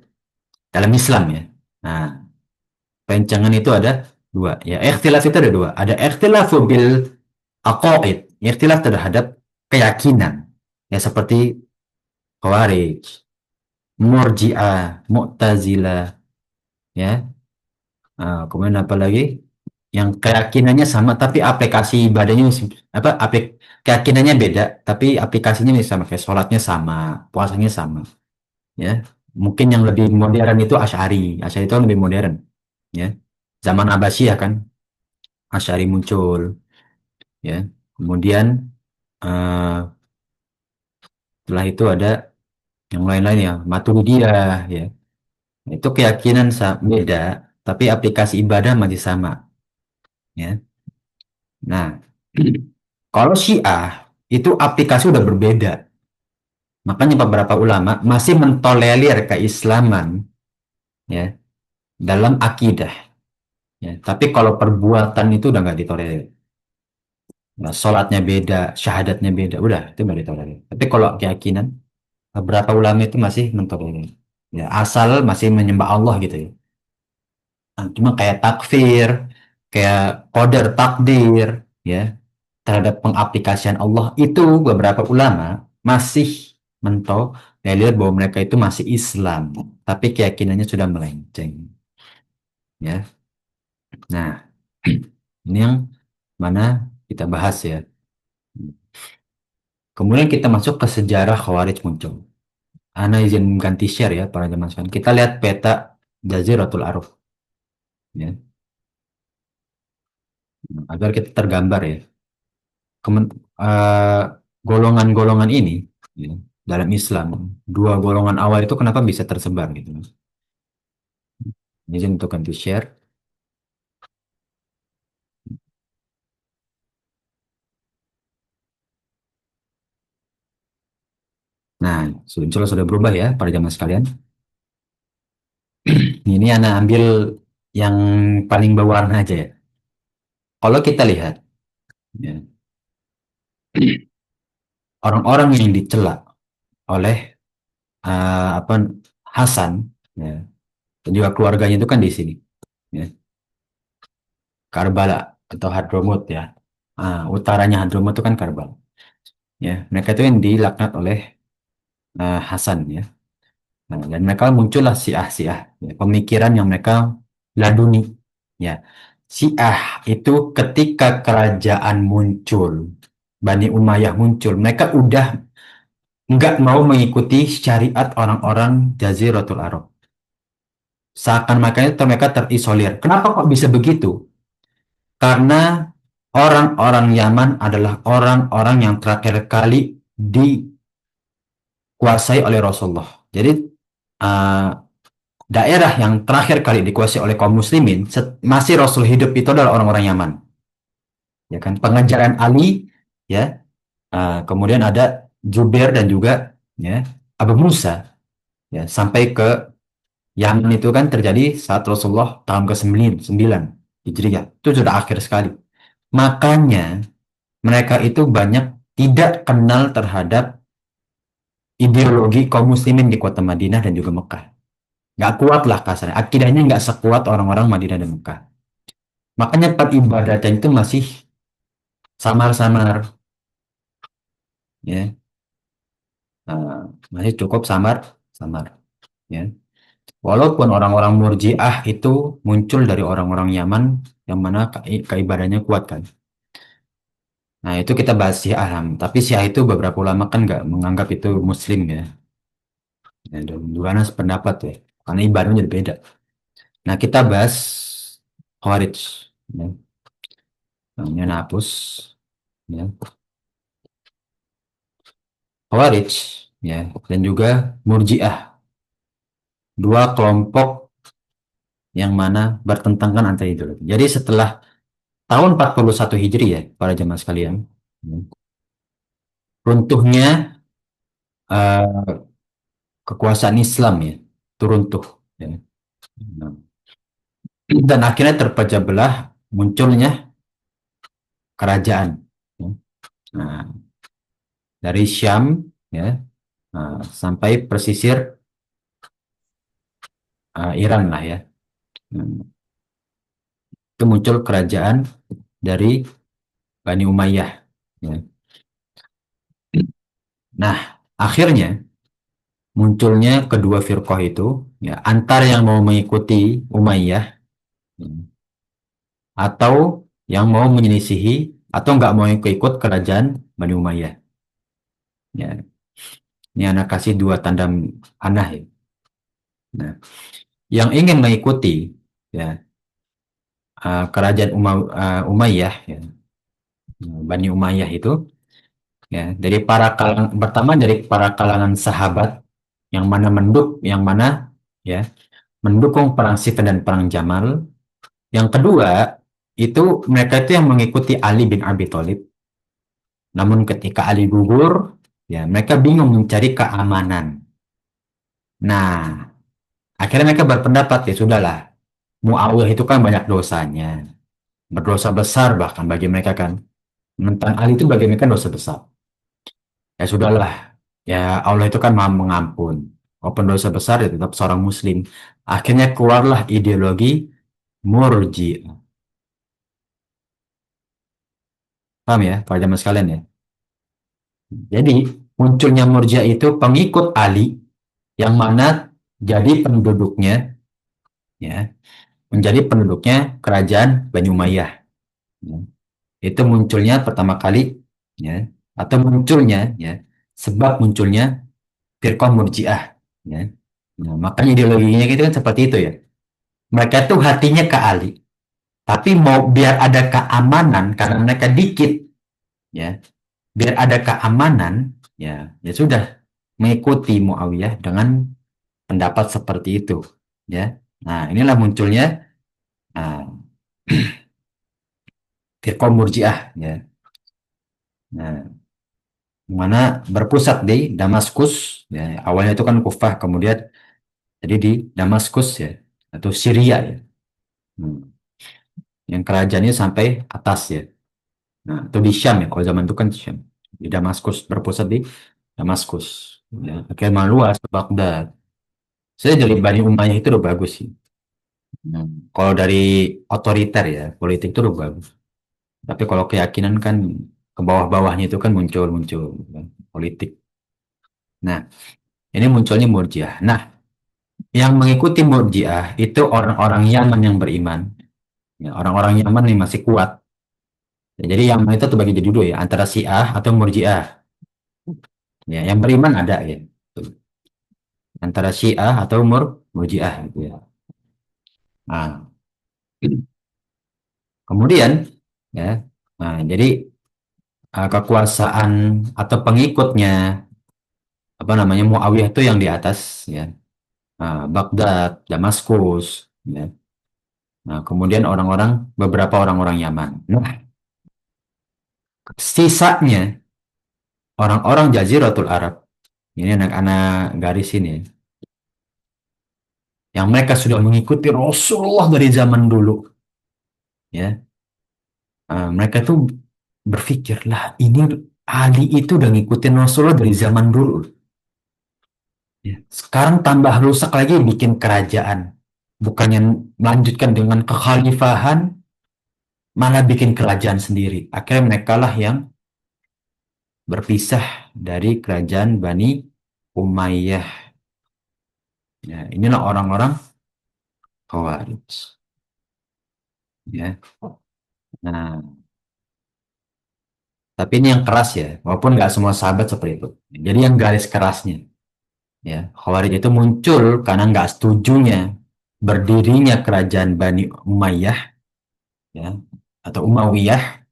dalam Islam, ya. Nah, pelencengan itu ada dua, ya. Ikhtilaf itu ada dua. Ada ikhtilaf bil aqaid, ikhtilaf terhadap keyakinan, ya, seperti Khawarij, Murji'ah, Mu'tazilah, ya. Kemudian apa lagi? Yang keyakinannya sama tapi aplikasi ibadahnya apa? Keyakinannya beda tapi aplikasinya sama, kayak sholatnya sama, puasanya sama, ya. Mungkin yang lebih modern itu Asy'ari. Asy'ari itu lebih modern, ya. Zaman Abbasiyah kan Asy'ari muncul, ya. Kemudian eh, setelah itu ada yang lain-lain, ya, Maturidiyah, ya. Itu keyakinan beda tapi aplikasi ibadah masih sama, ya. Nah, kalau Syiah itu aplikasi udah berbeda. Makanya beberapa ulama masih mentolerir keislaman, ya, dalam akidah, ya. Tapi kalau perbuatan itu udah nggak ditolerir. Nah, sholatnya beda, syahadatnya beda, udah itu nggak ditolerir. Tapi kalau keyakinan, beberapa ulama itu masih mentok ini. Ya, asal masih menyembah Allah gitu ya. Nah, cuma kayak takfir, kayak qadar takdir, ya, terhadap pengaplikasian Allah itu beberapa ulama masih mentok dan lihat bahwa mereka itu masih Islam, tapi keyakinannya sudah melenceng, ya. Nah, ini yang mana kita bahas ya. Kemudian kita masuk ke sejarah Khawarij muncul. Ana izin ganti share ya para jemaah sekalian. Kita lihat peta Jaziratul Arab ya, agar kita tergambar ya. Kemen- eh, Golongan-golongan ini ya, dalam Islam, dua golongan awal itu kenapa bisa tersebar gitu. Izin untuk ganti share. Nah, sudah berubah ya para jemaah sekalian. Ini Ana ambil yang paling berwarna aja ya. Kalau kita lihat ya, orang-orang yang dicela oleh apa Hasan ya, dan juga keluarganya itu kan di sini ya, Karbala atau Hadramut ya. Utaranya Hadramut itu kan Karbala ya. Mereka itu yang dilaknat oleh Hasan ya. Nah, dan mereka muncullah Syiah-Syiah ya, pemikiran yang mereka laduni ya. Syiah itu ketika kerajaan muncul, Bani Umayyah muncul, mereka udah nggak mau mengikuti syariat orang-orang Jaziratul Arab. Seakan makanya mereka terisolir. Kenapa kok bisa begitu? Karena orang-orang Yaman adalah orang-orang yang terakhir kali dikuasai oleh Rasulullah. Jadi uh, daerah yang terakhir kali dikuasai oleh kaum muslimin masih Rasul hidup itu adalah orang-orang Yaman. Ya kan, pengajaran Ali ya, kemudian ada Jubair dan juga ya Abu Musa ya sampai ke Yaman itu kan terjadi saat Rasulullah tahun ke-9 Hijriah. Itu sudah akhir sekali. Makanya mereka itu banyak tidak kenal terhadap ideologi kaum muslimin di kota Madinah dan juga Mekah. Nggak kuat lah kasarnya. Akidahnya nggak sekuat orang-orang Madinah dan Mekah. Makanya peribadatan itu masih samar-samar. Ya. Nah, masih cukup samar. Ya. Walaupun orang-orang Murji'ah itu muncul dari orang-orang Yaman yang mana keibadannya kuat kan. Nah, itu kita bahas Syiah. Tapi Syiah itu beberapa ulama kan nggak menganggap itu Muslim ya. Ya, dan juga ada sependapat ya. Karena ibadahnya jadi beda. Nah, kita bahas Khawarij. Ya. Nah, ini Ana hapus. Ya. Khawarij. Ya. Dan juga Murji'ah. Dua kelompok yang mana bertentangan antara itu. Jadi setelah tahun 41 Hijri ya, para jemaah sekalian. Ya, runtuhnya eh, kekuasaan Islam ya. Itu runtuh. Ya. Nah, dan akhirnya terpecah belah munculnya kerajaan. Ya. Nah, dari Syam ya, sampai pesisir Iran lah ya. Hmm, itu muncul kerajaan dari Bani Umayyah. Ya. Nah, akhirnya munculnya kedua firqah itu, ya, antara yang mau mengikuti Umayyah ya, atau yang mau menyelisihi atau nggak mau ikut kerajaan Bani Umayyah. Ya, ini anak kasih dua tanda panah ya. Nah, yang ingin mengikuti ya kerajaan Umayyah ya, Bani Umayyah itu ya dari para kalangan pertama dari para kalangan sahabat yang mana ya mendukung perang Siffin dan perang Jamal. Yang kedua itu mereka itu yang mengikuti Ali bin Abi Thalib. Namun ketika Ali gugur ya mereka bingung mencari keamanan. Nah, akhirnya mereka berpendapat ya sudahlah. Muawiyah itu kan banyak dosanya, berdosa besar bahkan bagi mereka kan. Menentang Ali itu bagi mereka dosa besar. Ya sudahlah, Ya Allah itu kan maha mengampun. Walaupun dosa besar ya tetap seorang muslim. Akhirnya keluarlah ideologi Murji'ah. Paham ya, para jamaah sekalian ya. Jadi munculnya Murji'ah itu pengikut Ali yang mana jadi penduduknya ya, menjadi penduduknya kerajaan Bani Umayyah. Ya. Itu munculnya pertama kali ya, atau munculnya ya, sebab munculnya Firqah Murji'ah ya. Nah, makanya ideologinya itu kan seperti itu ya. Mereka tuh hatinya ke Ali, tapi mau biar ada keamanan karena mereka dikit ya, biar ada keamanan ya, ya sudah mengikuti Muawiyah dengan pendapat seperti itu ya. Nah, inilah munculnya nah, Firqah Murji'ah ya. Nah, mana berpusat di Damaskus ya. Awalnya itu kan Kufah, kemudian jadi di Damaskus ya, atau Syria ya. Hmm. Yang kerajaannya sampai atas ya. Nah, itu di Syam ya, kalau zaman itu kan Syam. Di Damaskus, berpusat di Damaskus. Ya, akhirnya meluas ke Baghdad. Saya dari Bani Umayyah itu udah bagus sih. Hmm. Kalau dari otoriter ya, politik itu udah bagus. Tapi kalau keyakinan kan ke bawah-bawahnya itu kan muncul-muncul kan, politik. Nah, ini munculnya Murjiah. Nah, yang mengikuti Murjiah itu orang-orang Yaman yang beriman. Ya, orang-orang Yaman yang masih kuat. Ya, jadi Yaman itu terbagi jadi dua ya, antara Syiah atau Murjiah. Ya, yang beriman ada ya. Antara Syiah atau Murjiah gitu ya. Nah, kemudian ya, nah, jadi kekuasaan atau pengikutnya apa namanya Muawiyah itu yang di atas ya. Baghdad, Damaskus ya. Nah, kemudian beberapa orang-orang Yaman. Nah, sisanya orang-orang Jaziratul Arab, ini anak-anak garis ini, yang mereka sudah mengikuti Rasulullah dari zaman dulu, ya, mereka tuh berpikir lah ini Ali itu udah ngikutin Rasulullah dari zaman dulu, ya. Sekarang tambah rusak lagi bikin kerajaan, bukannya melanjutkan dengan kekhalifahan, malah bikin kerajaan sendiri. Akhirnya mereka lah yang berpisah dari kerajaan Bani Umayyah. Ya, inilah orang-orang Khawarij. Ya. Nah, tapi ini yang keras ya, walaupun nggak semua sahabat seperti itu. Jadi yang garis kerasnya, ya, Khawarij itu muncul karena nggak setujunya berdirinya kerajaan Bani Umayyah, ya, atau Umayyah,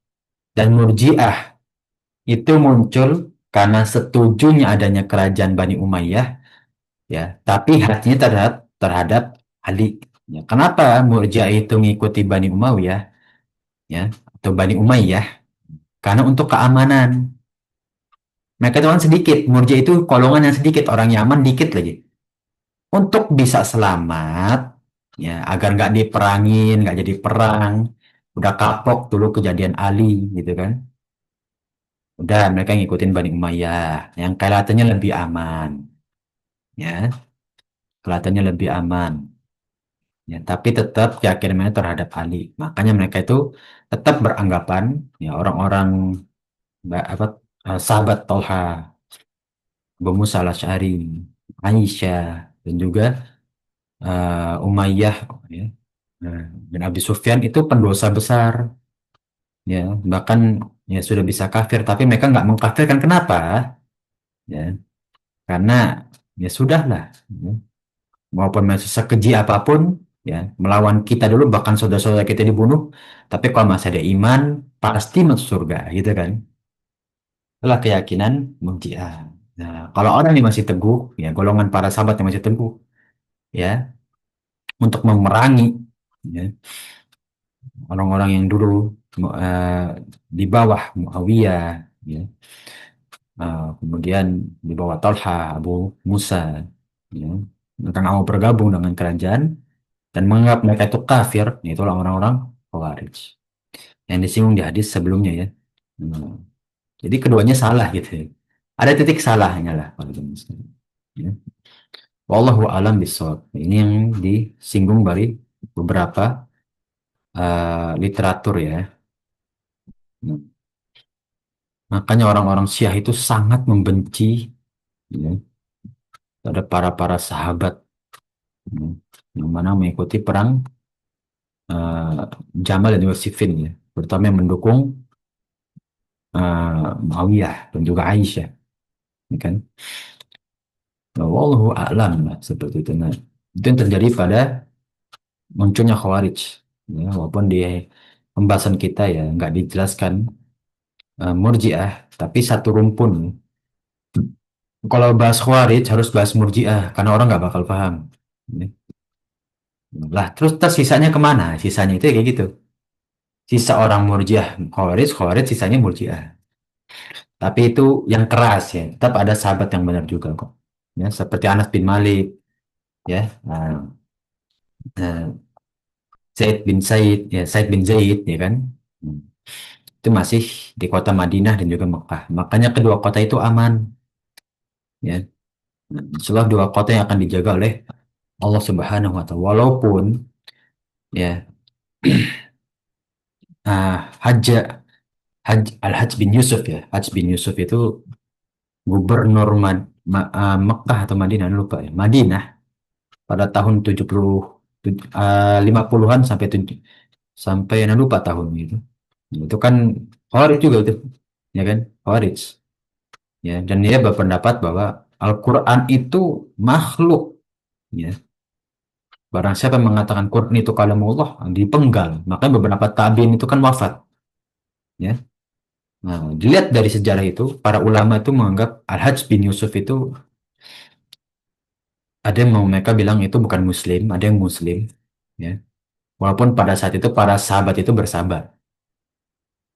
dan Murji'ah itu muncul karena setujunya adanya kerajaan Bani Umayyah, ya, tapi hatinya terhadap Ali. Ya, kenapa Murji'ah itu mengikuti Bani Umayyah, ya, atau Bani Umayyah? Karena untuk keamanan. Mereka itu kan sedikit, Murji itu golongan yang sedikit, orang Yaman dikit lagi. Untuk bisa selamat, ya agar nggak diperangin, nggak jadi perang, udah kapok dulu kejadian Ali gitu kan. Udah mereka ngikutin Bani Umayyah, yang kelihatannya lebih aman, ya kelihatannya lebih aman. Ya, tapi tetap keyakinannya terhadap Ali. Makanya mereka itu tetap beranggapan, ya orang-orang apa sahabat Tolha, Abu Musa al-Asy'ari, Aisyah, dan juga Umayyah ya. Nah, bin Abi Sufyan itu pendosa besar ya, bahkan ya sudah bisa kafir, tapi mereka nggak mengkafirkan. Kenapa? Ya, karena ya sudahlah ya. Maupun masih sekeji apapun ya, melawan kita dulu, bahkan saudara-saudara kita dibunuh, tapi kalau masih ada iman pasti masuk surga gitu kan. Itulah keyakinan Mu'jiah. Nah, kalau orang yang masih teguh ya, golongan para sahabat yang masih teguh ya, untuk memerangi ya, orang-orang yang dulu eh, di bawah Muawiyah, ya. Kemudian di bawah Talha, Abu Musa, ya. Mereka nggak mau bergabung dengan kerajaan dan menganggap mereka itu kafir, ya, itulah orang-orang Khawarij yang disinggung di hadis sebelumnya ya. Hmm. Jadi keduanya salah gitu ya. Ada titik salahnya lah kalau zaman sekarang. Ya. Wallahu alam bisawab. Ini yang disinggung dari beberapa literatur ya. Nah, makanya orang-orang Syiah itu sangat membenci ya, ada para sahabat ya, yang mana mengikuti perang eh, Jamal dan juga Siffin ya, terutama yang mendukung Muawiyah dan juga Aisyah, ya kan? Nah, wallahu a'lam lah, seperti itu. Nah, itu yang terjadi pada munculnya Khawarij. Ya, walaupun di pembahasan kita ya nggak dijelaskan Murji'ah, tapi satu rumpun. Kalau bahas Khawarij harus bahas Murji'ah, karena orang nggak bakal paham. Ya. Lah, terus sisanya kemana? Sisanya itu ya kayak gitu. Sisa orang Murji'ah, Khawarij, Khawarij, sisanya Murji'ah. Tapi itu yang keras ya. Tetap ada sahabat yang benar juga kok. Ya, seperti Anas bin Malik, ya, uh, Said bin Zaid, ya kan. Hmm. Itu masih di kota Madinah dan juga Mekah. Makanya kedua kota itu aman, ya. Itulah dua kota yang akan dijaga oleh Allah Subhanahu wa Ta'ala. Walaupun ya Hajj Al-Hajj bin Yusuf ya, Hajj bin Yusuf itu gubernur Mekah atau Madinah lupa ya. Madinah pada tahun 50-an sampai lupa tahun gitu. Itu kan Khawarij juga itu, ya kan? Khawarij. Ya, dan dia berpendapat bahwa Al-Quran itu makhluk. Ya, barang siapa yang mengatakan Quran itu kalamullah dipenggal. Makanya beberapa tabiin itu kan wafat. Ya, nah, dilihat dari sejarah itu, para ulama itu menganggap Al-Hajj bin Yusuf itu ada yang mau mereka bilang itu bukan Muslim, ada yang Muslim. Ya, walaupun pada saat itu para sahabat itu bersabar.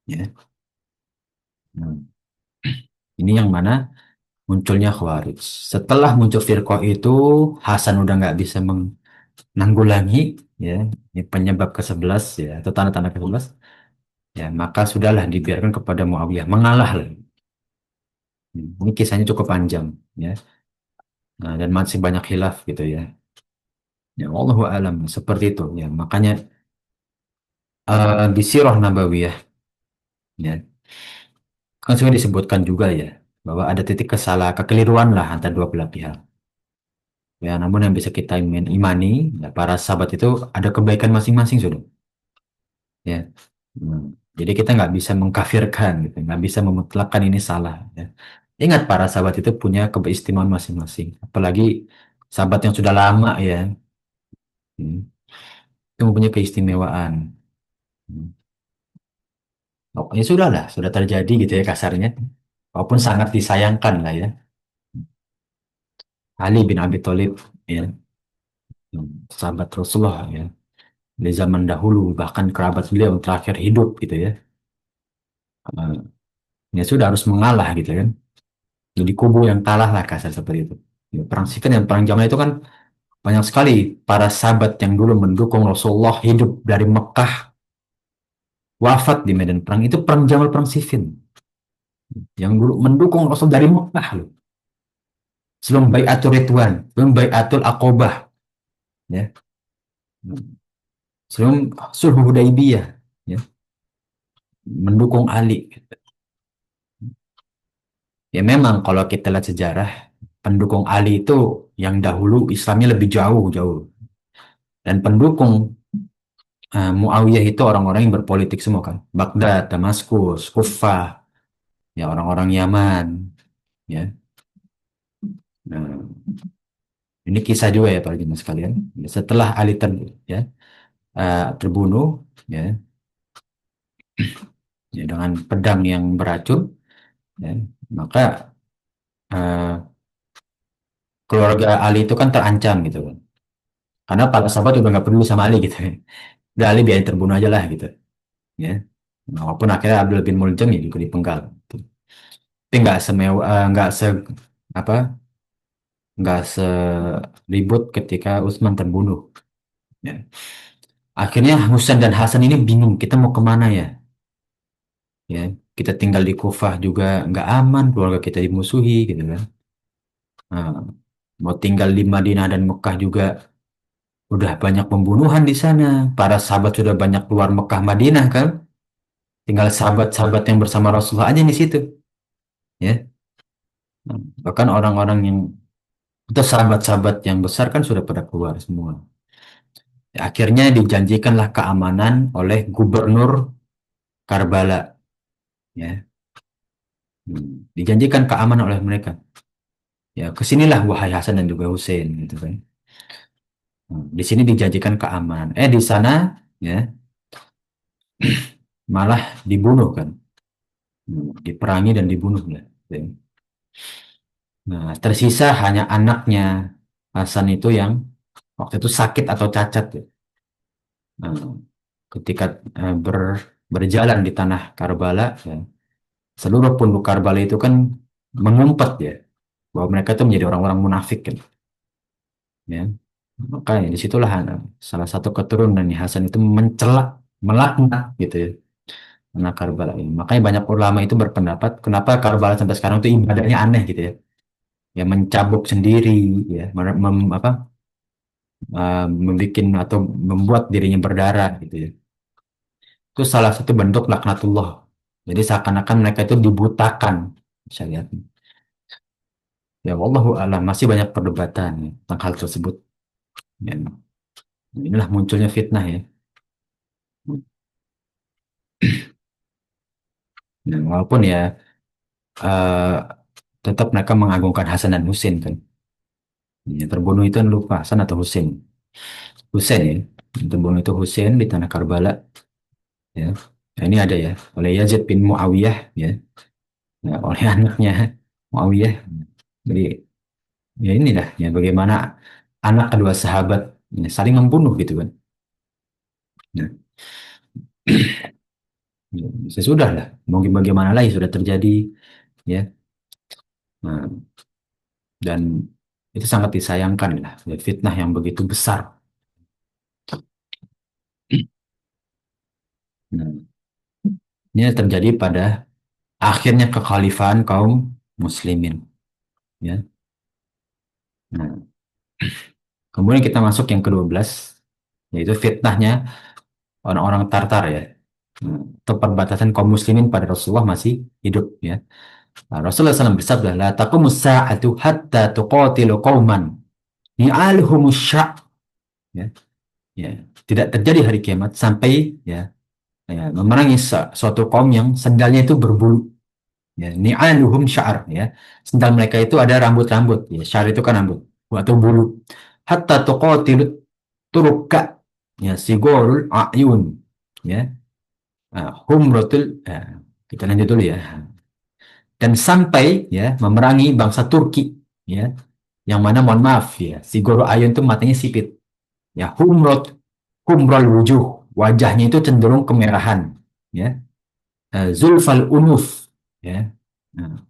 Ya, nah, ini yang mana munculnya Khawarij. Setelah muncul firqah itu, Hasan udah nggak bisa menanggulangi, ya, ini penyebab ke-11 ya, atau tanda-tanda ke-11, ya, maka sudahlah dibiarkan kepada Muawiyah, mengalah lah. Ini kisahnya cukup panjang, ya, nah, dan masih banyak khilaf gitu ya. Ya, wallahu alam, seperti itu, ya. Makanya di Sirah Nabawiyah, ya, kan sudah disebutkan juga ya, bahwa ada titik kekeliruan lah antara dua belah pihak. Ya, namun yang bisa kita imani, ya, para sahabat itu ada kebaikan masing-masing sudah. Ya. Hmm. Jadi kita nggak bisa mengkafirkan, gitu, nggak bisa memutlakkan ini salah. Ya. Ingat para sahabat itu punya keistimewaan masing-masing. Apalagi sahabat yang sudah lama ya, itu mempunyai keistimewaan. Hmm. Oh, ya sudah lah, sudah terjadi gitu ya kasarnya. Walaupun sangat disayangkan lah ya. Ali bin Abi Thalib ya, sahabat Rasulullah ya, di zaman dahulu bahkan kerabat beliau yang terakhir hidup gitu ya. Eh, ya sudah harus mengalah gitu kan. Jadi kubu yang kalah lah kasar seperti itu. Ya, perang Siffin dan perang Jamal itu kan banyak sekali para sahabat yang dulu mendukung Rasulullah hidup dari Mekah wafat di medan perang itu perang Jamal perang Siffin yang dulu mendukung Rasul dari Mekah loh. Sebelum Baiatul Ridwan, sebelum Baiatul Aqobah, ya, sebelum Sulh Hudaybiyah, ya, mendukung Ali. Ya memang kalau kita lihat sejarah pendukung Ali itu yang dahulu Islamnya lebih jauh-jauh dan pendukung Muawiyah itu orang-orang yang berpolitik semua kan. Baghdad, Damaskus, Kufah, ya orang-orang Yaman, ya. Nah, ini kisah juga ya para jemaah sekalian. Ya, setelah ya, terbunuh, ya, ya, dengan pedang yang beracun, ya, maka eh, keluarga Ali itu kan terancam gitu kan. Karena para sahabat udah nggak peduli sama Ali gitu. Udah Ali biarin terbunuh aja lah gitu. Ya. Nah, walaupun akhirnya Abdul bin Muljam ya juga dipenggal. Tapi nggak semewah, nggak se apa nggak seribut ketika Utsman terbunuh. Ya. Akhirnya Husain dan Hasan ini bingung, kita mau kemana ya? Ya. kita tinggal di Kufah juga nggak aman, keluarga kita dimusuhi gitu kan. Nah, mau tinggal di Madinah dan Mekah juga udah banyak pembunuhan di sana. Para sahabat sudah banyak keluar Mekah Madinah kan. Tinggal sahabat-sahabat yang bersama Rasulullah aja di situ, ya. Nah, bahkan orang-orang yang itu sahabat-sahabat yang besar kan sudah pada keluar semua. Ya, akhirnya dijanjikanlah keamanan oleh gubernur Karbala, ya. Dijanjikan keamanan oleh mereka. Ya, kesinilah wahai Hasan dan juga Hussein gitu kan. Di sini dijanjikan keamanan. Di sana ya malah dibunuh kan. Diperangi dan dibunuh ya. Nah, tersisa hanya anaknya Hasan itu yang waktu itu sakit atau cacat ya. Nah, ketika berjalan di tanah Karbala, ya, seluruh penduduk Karbala itu kan mengumpet ya bahwa mereka itu menjadi orang-orang munafik kan. Ya. Makanya disitulah salah satu keturunan dari Hasan itu mencela, melaknat gitu ya, anak Karbala ini. Makanya banyak ulama itu berpendapat kenapa Karbala sampai sekarang itu ibadahnya aneh gitu ya. Ya mencabuk sendiri, ya, membuat atau membuat dirinya berdarah gitu ya. Itu salah satu bentuk laknatullah. Jadi seakan-akan mereka itu dibutakan. Bisa lihat. Ya wallahu alam masih banyak perdebatan ya, tentang hal tersebut. Dan inilah munculnya fitnah ya. Dan walaupun ya eh, tetap mereka mengagungkan Hasan dan Husain kan. Yang terbunuh itu kan lupa Hasan atau Husain. Husain ya. Yang terbunuh itu Husain di tanah Karbala ya. Nah, ini ada ya oleh Yazid bin Muawiyah ya. Nah, oleh anaknya Muawiyah. Jadi ya inilah ya bagaimana anak kedua sahabat ya, saling membunuh gitu kan. Nah, ya, sesudah lah. Mau bagaimana lagi sudah terjadi ya. Nah, dan itu sangat disayangkan lah ya, fitnah yang begitu besar. Nah, ini terjadi pada akhirnya kekhalifahan kaum muslimin ya. Nah, kemudian kita masuk yang ke-12 yaitu fitnahnya orang-orang Tartar ya. Nah, atau perbatasan kaum muslimin pada Rasulullah masih hidup ya. Nah, Rasulullah SAW bersabda, "La taqumus sa'atu hatta tuqatilu qauman ni'aluhumus sya'." Ya, ya. Tidak terjadi hari kiamat sampai ya, ya memerangi suatu kaum yang sendalnya itu berbulu. Ya, ni'aluhum sya'ar ya. Sendal mereka itu ada rambut-rambut ya. Sya'ar itu kan rambut atau bulu. Hatta tuqatilu turukka ya sigorul ayun ya. Humratul kita lanjut dulu ya. Dan sampai ya memerangi bangsa Turki ya. Yang mana mohon maaf ya, Sigoro Ayun itu matanya sipit. Ya, humrol wujuh, wajahnya itu cenderung kemerahan ya. Zulfal unuf ya. Nah,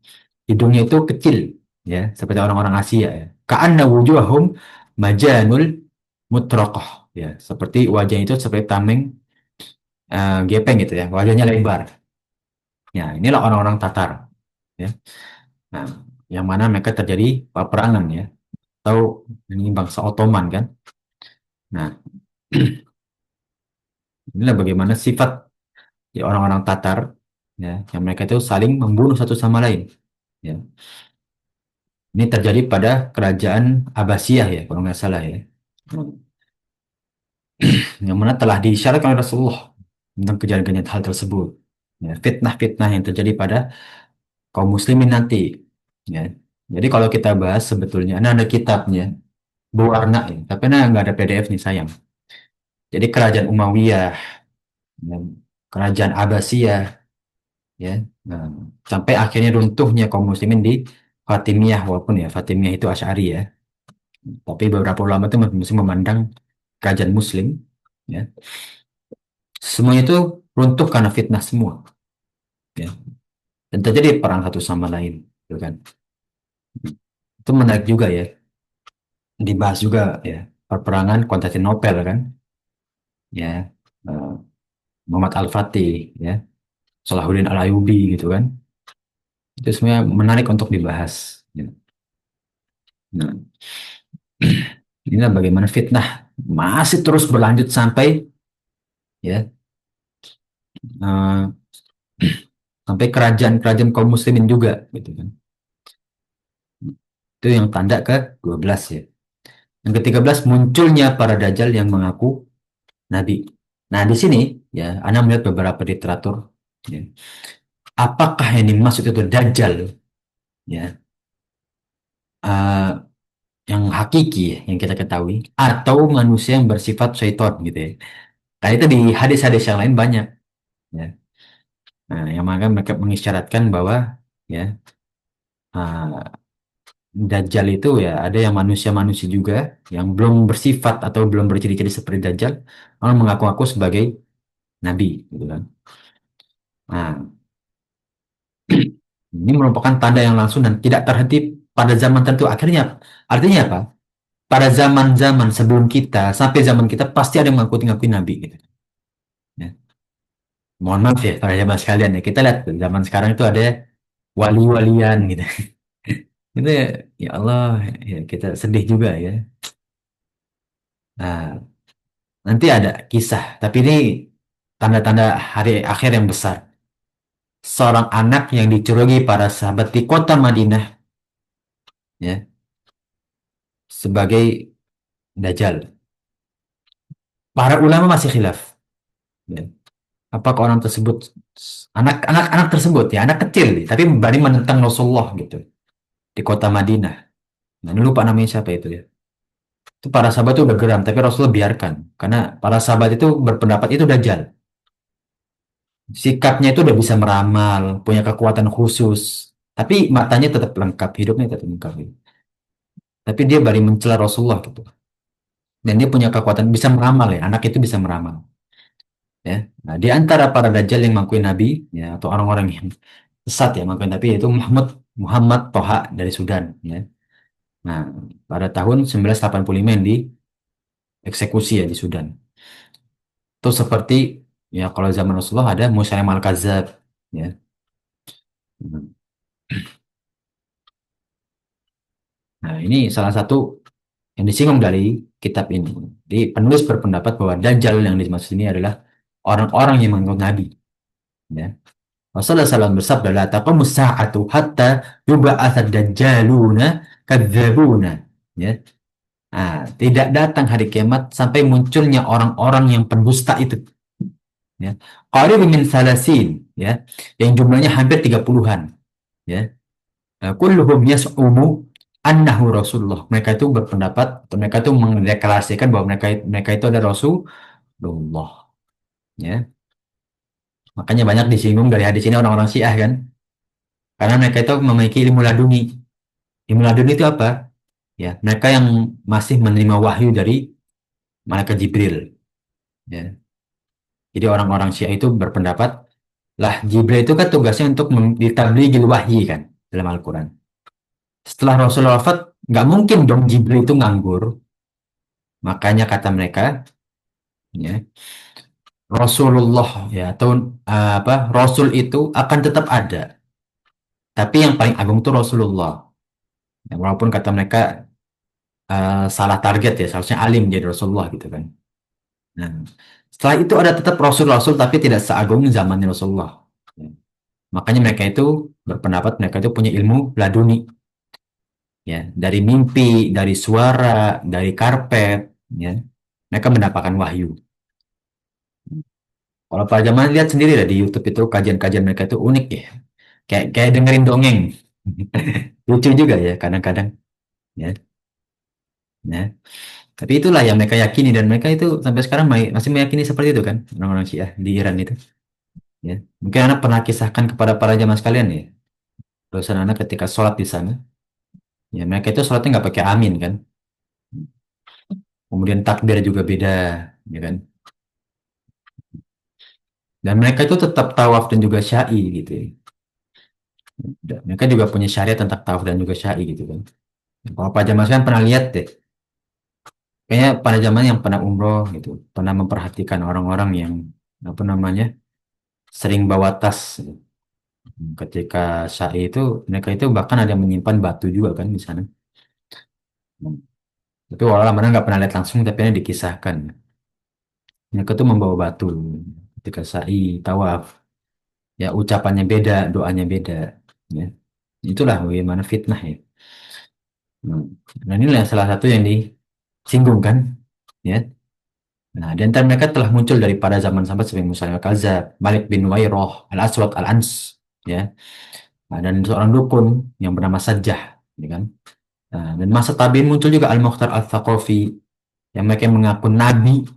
hidungnya itu kecil ya, seperti orang-orang Asia ya. Ka'anna wujuhum majanul mutraqah ya, seperti wajah itu seperti tameng gepeng gitu ya, wajahnya lebar. Ya, inilah orang-orang Tatar ya. Nah, yang mana mereka terjadi peperangan ya, atau ini bangsa Ottoman kan. Nah, inilah bagaimana sifat ya, orang-orang Tatar ya, yang mereka itu saling membunuh satu sama lain ya. Ini terjadi pada kerajaan Abbasiyah ya, kalau nggak salah ya. Yang mana telah disyaratkan oleh Rasulullah tentang kejadian-kejadian hal tersebut. Ya, fitnah-fitnah yang terjadi pada kaum muslimin nanti. Ya. Jadi kalau kita bahas sebetulnya, ini ada kitabnya, berwarna ya, tapi ini nggak ada PDF nih sayang. Jadi kerajaan Umayyah, ya, kerajaan Abbasiyah, ya, nah, sampai akhirnya runtuhnya kaum muslimin di Fatimiyah, walaupun ya Fatimiyah itu Asy'ari ya. Tapi beberapa ulama itu masih memandang kerajaan Muslim, ya, semuanya itu runtuh karena fitnah semua, ya. Dan terjadi perang satu sama lain, gitu kan. Itu menarik juga ya, dibahas juga ya, perperangan Konstantinopel kan, ya, eh, Muhammad Al-Fatih, ya. Salahuddin Al-Ayyubi gitu kan. Itu sebenarnya menarik untuk dibahas. Ya. Nah, inilah bagaimana fitnah masih terus berlanjut sampai ya eh, sampai kerajaan-kerajaan kaum muslimin juga gitu kan. Itu yang tanda ke-12 ya. Yang ke-13 munculnya para dajjal yang mengaku nabi. Nah, di sini ya Anda melihat beberapa literatur ya. Apakah yang dimaksud itu dajjal ya? eh, yang hakiki ya, yang kita ketahui atau manusia yang bersifat syaitan gitu ya. Karena itu di hadis-hadis yang lain banyak ya. Nah, yang maka mereka mengisyaratkan bahwa ya eh, Dajjal itu ya ada yang manusia-manusia juga yang belum bersifat atau belum berciri-ciri seperti Dajjal, malah mengaku-ngaku sebagai nabi gitu kan. Nah, ini merupakan tanda yang langsung dan tidak terhenti pada zaman tertentu. Akhirnya, artinya apa? Pada zaman-zaman sebelum kita sampai zaman kita pasti ada yang ngaku-ngakuin nabi gitu. Ya. Mohon maaf ya para jamaah sekalian ya. Kita lihat tuh, zaman sekarang itu ada wali-walian gitu. Itu ya, ya Allah ya kita sedih juga ya. Nah, nanti ada kisah, tapi ini tanda-tanda hari akhir yang besar. Seorang anak yang dicurigai para sahabat di kota Madinah ya sebagai dajjal. Para ulama masih khilaf. Ya. Apakah orang tersebut anak-anak tersebut ya anak kecil tapi berani menentang Rasulullah gitu di kota Madinah. Nah, ini lupa namanya siapa itu ya. Itu para sahabat itu udah geram, tapi Rasulullah biarkan. Karena para sahabat itu berpendapat itu dajjal. Sikapnya itu udah bisa meramal, punya kekuatan khusus. Tapi matanya tetap lengkap, hidupnya tetap lengkap. Gitu. Tapi dia bari mencela Rasulullah gitu. Dan dia punya kekuatan, bisa meramal ya, anak itu bisa meramal. Ya. Nah, di antara para dajjal yang mengakui Nabi, ya, atau orang-orang yang sesat ya mengakui Nabi, yaitu Muhammad Muhammad Toha dari Sudan. Ya. Nah, pada tahun 1985 yang dieksekusi ya di Sudan. Itu seperti, ya kalau zaman Rasulullah ada Musailamah Al-Kadzab. Ya. Nah, ini salah satu yang disinggung dari kitab ini. Jadi penulis berpendapat bahwa Dajjal yang dimaksud ini adalah orang-orang yang mengaku Nabi. Ya. Rasulullah SAW bersabda, "La taqumu sa'atu hatta yub'atsa dajjaluna kadzabuna." Ya. Nah, tidak datang hari kiamat sampai munculnya orang-orang yang pendusta itu. Ya. Qarib min salasin, ya, yang jumlahnya hampir 30-an. Ya. Kulluhum yas'umu annahu Rasulullah. Mereka itu berpendapat, atau mereka itu mendeklarasikan bahwa mereka itu adalah Rasulullah. Ya. Makanya banyak disinggung dari hadis ini orang-orang Syiah kan. Karena mereka itu memiliki ilmu laduni. Ilmu laduni itu apa? Ya, mereka yang masih menerima wahyu dari malaikat Jibril. Ya. Jadi orang-orang Syiah itu berpendapat, lah Jibril itu kan tugasnya untuk ditabligil wahyi kan dalam Al-Quran. Setelah Rasulullah wafat, nggak mungkin dong Jibril itu nganggur. Makanya kata mereka, ya, Rasulullah ya atau apa Rasul itu akan tetap ada, tapi yang paling agung itu Rasulullah. Ya, walaupun kata mereka salah target ya, seharusnya alim jadi Rasulullah gitu kan. Nah, setelah itu ada tetap Rasul-Rasul tapi tidak seagung zamannya Rasulullah. Ya. Makanya mereka itu berpendapat mereka itu punya ilmu laduni ya, dari mimpi, dari suara, dari karpet ya. Mereka mendapatkan wahyu. Kalau Pak Jamal lihat sendiri lah di YouTube itu kajian-kajian mereka itu unik ya. Kayak dengerin dongeng. Lucu juga ya kadang-kadang ya. Ya. Tapi itulah yang mereka yakini dan mereka itu sampai sekarang masih meyakini seperti itu kan orang-orang Syiah di Iran itu. Ya. Mungkin anak pernah kisahkan kepada para jamaah sekalian ya. Dosen anak ketika sholat di sana, ya mereka itu sholatnya nggak pakai amin kan. Kemudian takbir juga beda, ya kan. Dan mereka itu tetap tawaf dan juga syai gitu ya. Dan mereka juga punya syariat tentang tawaf dan juga syai gitu kan. Kalau Pak Jamal sekalian pernah lihat deh, kayaknya pada zaman yang pernah umroh gitu, pernah memperhatikan orang-orang yang apa namanya sering bawa tas. Ketika syai itu mereka itu bahkan ada yang menyimpan batu juga kan di sana. Tapi walau mana nggak pernah lihat langsung, tapi ini dikisahkan. Mereka tuh membawa batu ketika syai tawaf. Ya ucapannya beda, doanya beda. Ya. Itulah bagaimana fitnah ya. Hmm. Nah inilah salah satu yang disinggung kan. Ya. Nah, di antara mereka telah muncul dari pada zaman sahabat seperti Musa al-Kadzab, Malik bin Wairoh, Al-Aswad Al-Ans, ya. Nah, dan seorang dukun yang bernama Sajjah, ya kan. Nah, dan masa tabi'in muncul juga Al-Mukhtar Al-Thaqafi, yang mereka mengaku nabi,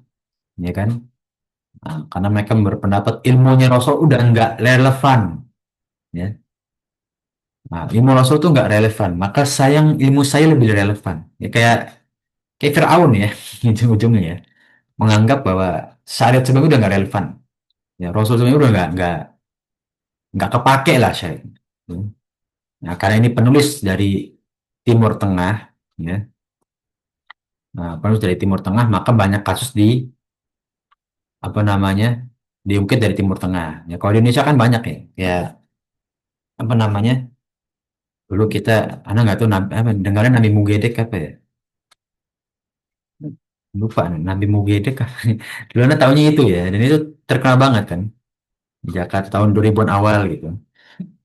ya kan. Nah, karena mereka berpendapat ilmunya Rasul udah nggak relevan, ya. Nah, ilmu Rasul tuh nggak relevan, maka sayang ilmu saya lebih relevan. Ya kayak Fir'aun ya, ujung-ujungnya ya, menganggap bahwa syariat sebelumnya udah nggak relevan. Ya, Rasul sebelumnya udah nggak kepake lah saya. Nah, karena ini penulis dari Timur Tengah, ya, nah, penulis dari Timur Tengah, maka banyak kasus di apa namanya diungkit dari Timur Tengah. Ya, kalau di Indonesia kan banyak ya, ya apa namanya dulu kita, anak nggak tahu apa, dengarnya Nabi Mugedek apa ya, lupa Nabi Mugedek apa. Dulu anak tahunya itu ya, dan itu terkenal banget kan di Jakarta tahun 2000-an awal gitu.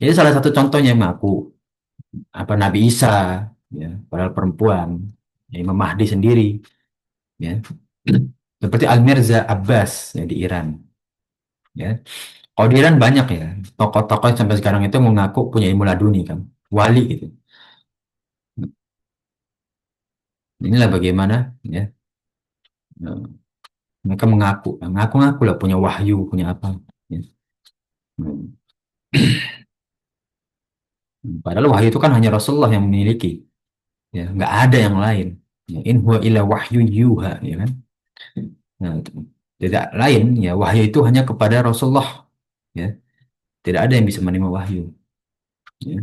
Ini salah satu contohnya mengaku apa Nabi Isa, ya, padahal perempuan, ya, Imam Mahdi sendiri, ya. Seperti Al-Mirza Abbas ya, di Iran, ya. Kalau di Iran banyak ya tokoh-tokoh yang sampai sekarang itu mengaku punya ilmu laduni kan, wali gitu. Inilah bagaimana ya, eh, mereka mengaku lah punya wahyu, punya apa, ya. Hmm. Padahal wahyu itu kan hanya Rasulullah yang memiliki, ya, nggak ada yang lain. Ya, in huwa illa wahyu yuha, ya kan. Nah, tidak lain ya, wahyu itu hanya kepada Rasulullah, ya. Tidak ada yang bisa menerima wahyu, ya.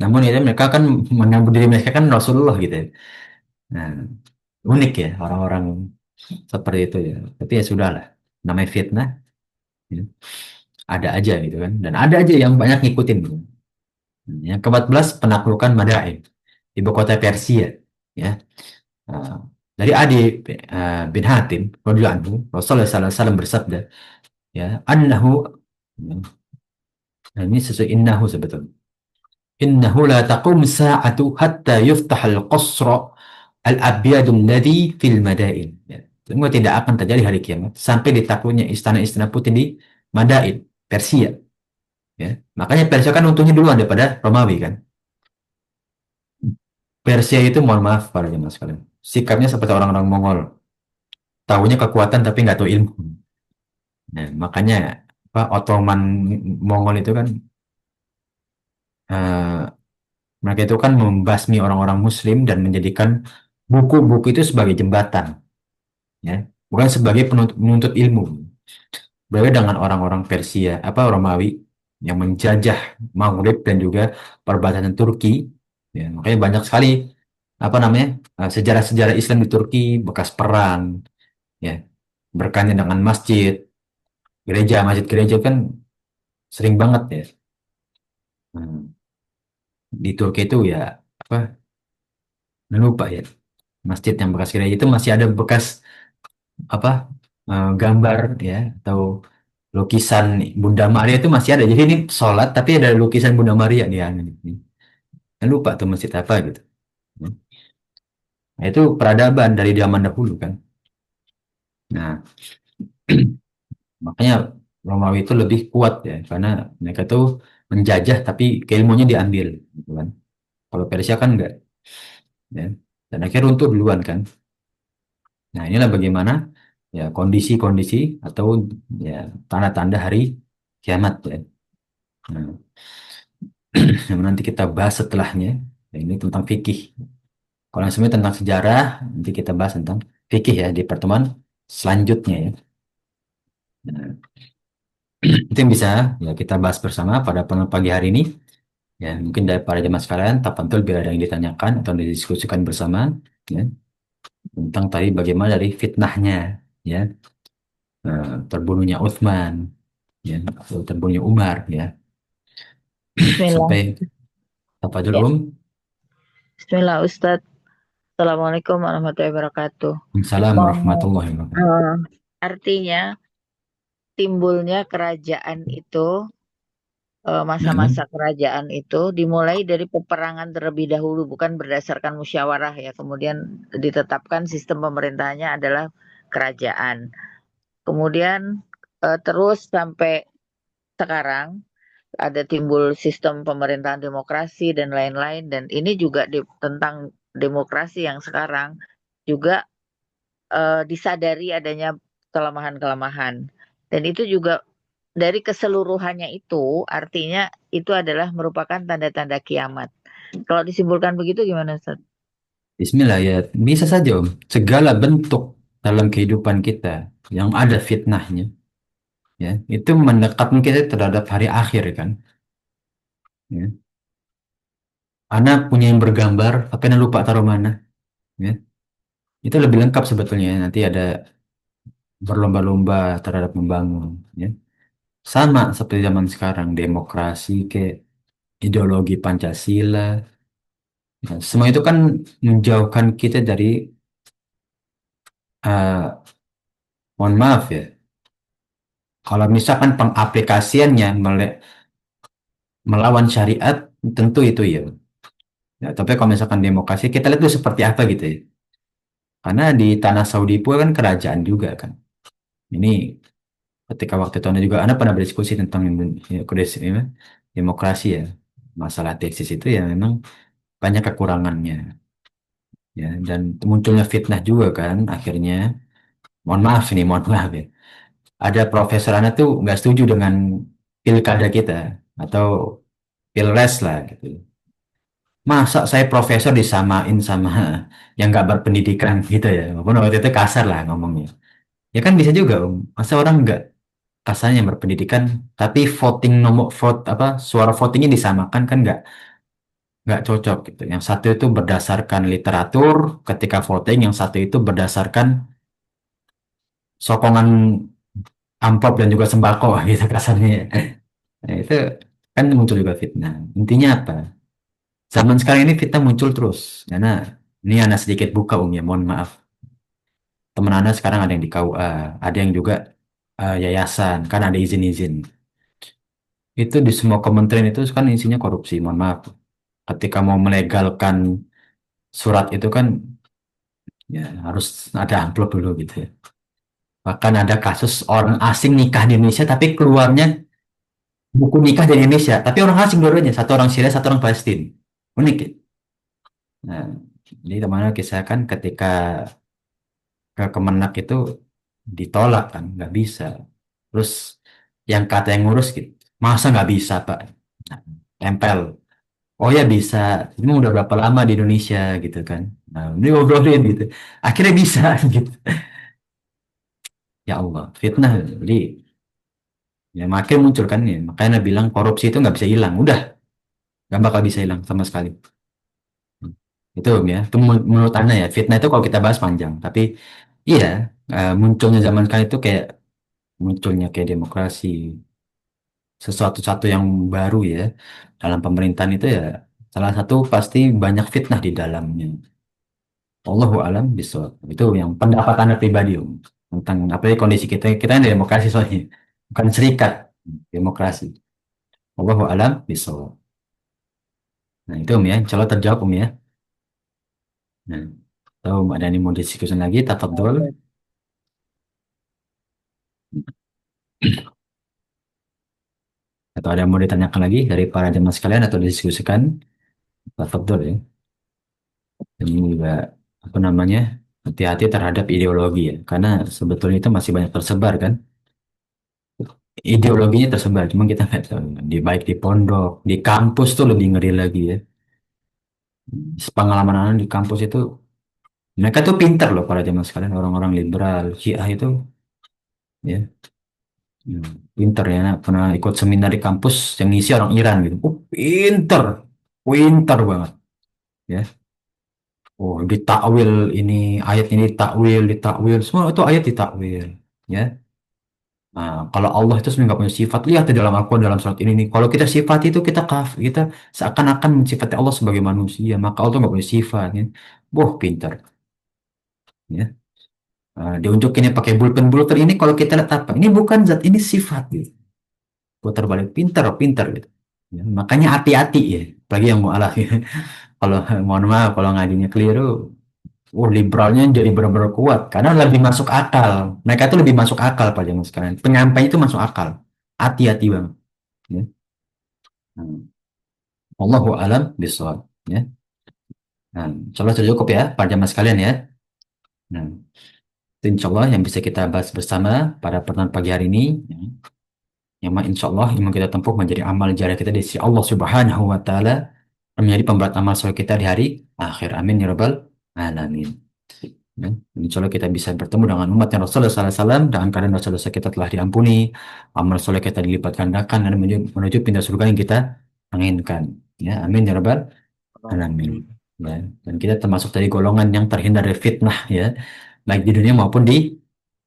Namun itu mereka kan menyambut diri mereka kan Rasulullah gitu ya. Nah, unik ya orang-orang seperti itu ya. Tapi ya sudahlah, namanya fitnah, ya. Ada aja gitu kan. Dan ada aja yang banyak ngikutin gitu. Yang ke-14 penaklukan Madain, ibu kota Persia, ya. Nah, dari Adi bin Hatim radhiyallahu anhu, Rasulullah sallallahu alaihi wasallam bersabda, ya, annahu, nah, ini sesuai innahu sebetulnya. Innahu la taqum sa'atu hatta yuftah al-qasra al-abyadu alladhi fil madain. Ya. Semua tidak akan terjadi hari kiamat sampai ditakluknya istana-istana putih di Madain, Persia. Ya. Makanya Persia kan untungnya duluan daripada Romawi kan. Persia itu mohon maaf para jemaah sekalian. Sikapnya seperti orang-orang Mongol. Tahunya kekuatan tapi nggak tahu ilmu. Nah, makanya apa Ottoman Mongol itu kan eh, mereka itu kan membasmi orang-orang Muslim dan menjadikan buku-buku itu sebagai jembatan, ya, bukan sebagai penuntut ilmu. Berbeda dengan orang-orang Persia, apa Romawi yang menjajah Maghrib dan juga perbatasan Turki. Ya, makanya banyak sekali apa namanya sejarah-sejarah Islam di Turki bekas perang, ya, berkaitan dengan masjid, gereja, masjid-gereja kan sering banget ya. Hmm, di Turki itu ya apa? Lupa ya. Masjid yang bekas gereja itu masih ada bekas apa gambar ya atau lukisan Bunda Maria itu masih ada. Jadi ini sholat tapi ada lukisan Bunda Maria di ini. Saya lupa tuh masjid apa gitu. Nah, itu peradaban dari zaman dahulu kan. Nah, makanya Romawi itu lebih kuat ya karena mereka tuh menjajah tapi keilmuannya diambil gitu kan. Kalau Persia kan enggak, ya. Dan akhirnya runtuh duluan kan. Nah, inilah bagaimana ya kondisi-kondisi atau ya tanda-tanda hari kiamat ya. Nah, yang nanti kita bahas setelahnya. Ya, ini tentang fikih. Kalau yang sebenarnya tentang sejarah, nanti kita bahas tentang fikih ya di pertemuan selanjutnya ya. Nah, itu yang bisa ya kita bahas bersama pada pagi hari ini. Ya, mungkin dari para jemaah sekalian, tapantul bila ada yang ditanyakan atau didiskusikan bersama, ya, tentang tadi bagaimana dari fitnahnya, ya, terbunuhnya Utsman, ya, atau terbunuhnya Umar, ya, Bismillah. sampai apa dulu, Ya, Bismillah Ustadz. Assalamualaikum warahmatullahi wabarakatuh. Salam Mau- warahmatullahi wabarakatuh. eh, Artinya timbulnya kerajaan itu, masa-masa Nah, kerajaan itu dimulai dari peperangan terlebih dahulu, bukan berdasarkan musyawarah ya. Kemudian ditetapkan sistem pemerintahannya adalah kerajaan. Kemudian terus sampai sekarang ada timbul sistem pemerintahan demokrasi dan lain-lain. Dan ini juga tentang demokrasi yang sekarang juga disadari adanya kelemahan-kelemahan. Dan itu juga dari keseluruhannya itu artinya itu adalah merupakan tanda-tanda kiamat. Kalau disimpulkan begitu gimana, Ustaz? Bismillah, ya, bisa saja Om. Segala bentuk dalam kehidupan kita yang ada fitnahnya, ya, itu mendekatkan kita terhadap hari akhir kan. Ya. Anak punya yang bergambar, tapi Anda lupa taruh mana. Ya. Itu lebih lengkap sebetulnya. Nanti ada berlomba-lomba terhadap membangun. Ya. Sama seperti zaman sekarang, demokrasi, ke ideologi Pancasila. Nah, semua itu kan menjauhkan kita dari, mohon maaf ya, kalau misalkan pengaplikasiannya melawan syariat, tentu itu ya. Ya, tapi kalau misalkan demokrasi, kita lihat itu seperti apa gitu ya. Karena di tanah Saudi pun kan kerajaan juga kan. Ini ketika waktu itu Anda juga, Anda pernah berdiskusi tentang ya, demokrasi ya. Masalah tesis itu ya memang banyak kekurangannya. Ya, dan munculnya fitnah juga kan akhirnya. Mohon maaf ini, mohon maaf ya. Ada profesor Anda tuh nggak setuju dengan pilkada kita atau pilres lah gitu. Masa saya profesor disamain sama yang nggak berpendidikan gitu ya. Walaupun waktu itu kasar lah ngomongnya. Ya kan bisa juga Om. Masa orang nggak, kasarnya yang berpendidikan, tapi voting nomor vote apa suara votingnya disamakan kan nggak cocok gitu. Yang satu itu berdasarkan literatur ketika voting, yang satu itu berdasarkan sokongan amplop dan juga sembako gitu kasarnya. Nah, itu kan muncul juga fitnah. Intinya apa? Zaman sekarang ini fitnah muncul terus. Karena ini anak sedikit buka ya, mohon maaf. Teman anak sekarang ada yang di KUA, ada yang juga yayasan, kan ada izin-izin. Itu di semua kementerian itu kan isinya korupsi, mohon maaf. Ketika mau melegalkan surat itu kan ya harus ada amplop dulu gitu ya. Bahkan ada kasus orang asing nikah di Indonesia tapi keluarnya buku nikah di Indonesia, tapi orang asing dua-duanya, satu orang Syria, satu orang Palestina. Unik ya. Nah, jadi teman kisah kan ketika ke Kemenak itu ditolak kan, nggak bisa. Terus yang kata yang ngurus gitu, masa nggak bisa Pak? Nah, tempel. Oh ya bisa, ini udah berapa lama di Indonesia gitu kan. Nah, ini ngobrolin gitu. Akhirnya bisa gitu. Ya Allah, fitnah. Jadi ya makin muncul kan ya. Makanya bilang korupsi itu nggak bisa hilang. Udah, nggak bakal bisa hilang sama sekali. Itu ya, itu menurut Anda ya. Fitnah itu kalau kita bahas panjang. Tapi iya, munculnya zaman sekarang itu kayak munculnya kayak demokrasi. Sesuatu-satu yang baru ya. Dalam pemerintahan itu ya, salah satu pasti banyak fitnah di dalamnya. Allahu alam bishawab. Itu yang pendapat Anda pribadi Om. Tentang apa ya kondisi kita. Kita ini demokrasi soalnya. Bukan serikat demokrasi. Allahu alam bishawab. Nah itu Om ya. Insya Allah terjawab Om ya. Nah, tahu ada yang mau diskusi lagi? Tafadhol. Oke. Atau ada yang mau ditanyakan lagi dari para jemaah sekalian atau didiskusikan? Tafadhol ya. Dan ini juga apa namanya? Hati-hati terhadap ideologi ya. Karena sebetulnya itu masih banyak tersebar kan. Ideologinya tersebar, cuma kita nggak tahu. Di baik di pondok, di kampus tuh lebih ngeri lagi ya. Pengalaman anak di kampus itu, mereka tuh pinter loh para jemaah sekalian, orang-orang liberal, Syiah itu, ya, pinter ya. Nah, pernah ikut seminar di kampus yang ngisi orang Iran gitu. Pinter, pinter banget, ya. Oh, ditakwil ini ayat ini ditakwil, ditakwil, semua itu ayat ditakwil, ya. Kalau Allah itu sebenarnya nggak punya sifat, lihat di dalam Al-Quran dalam surat ini nih. Kalau kita sifat itu kita seakan-akan mensifati Allah sebagai manusia, maka Allah nggak punya sifat. Ya. Boh, pintar. Ya. Diunjukinnya pakai bulpen ini kalau kita lihat apa? Ini bukan zat, ini sifat gitu. Putar balik pintar gitu. Ya, makanya hati-hati ya, bagi yang mualaf ya. Kalau mohon maaf kalau ngajinya keliru, liberalnya jadi benar-benar kuat karena lebih masuk akal. Mereka itu lebih masuk akal pada zaman sekarang. Penyampaian itu masuk akal. Hati-hati banget. Ya. Nah, Allahu alam bisawab. Ya. Nah, insyaallah sudah cukup ya, para jamaah sekalian ya. Nah, itu insyaallah yang bisa kita bahas bersama pada pertemuan pagi hari ini. Ya. Yang mana insya Allah yang kita tempuh menjadi amal jariah kita di sisi Allah Subhanahu wa Ta'ala, menjadi pemberat amal soleh kita di hari akhir. Amin ya Rabbal Alamin. Ya. Insya Allah kita bisa bertemu dengan umat yang Rasulullah SAW dengan keadaan dosa-dosa kita telah diampuni, amal soleh kita dilipat gandakan dan menuju pintu surga yang kita inginkan. Ya, amin ya Rabbal Alamin. Ya. Dan kita termasuk dari golongan yang terhindar dari fitnah ya, baik di dunia maupun di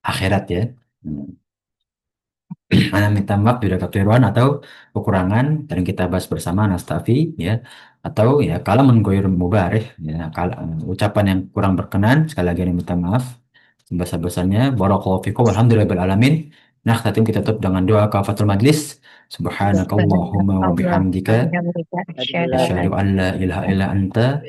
akhirat ya. Hmm. Ana minta maaf bila kekeliruan atau kekurangan dan kita bahas bersama Nastafi ya, atau ya kalau menggoyor mubareh ya, kalau ucapan yang kurang berkenan sekali lagi Ana minta maaf sebesar-besarnya. Barakallahu fikum walhamdulillahil alamin. Nah, tadi kita tutup dengan doa kafatul majlis. Subhanakallahumma wa bihamdika Alhamdulillah. asyhadu an la ilaha illa anta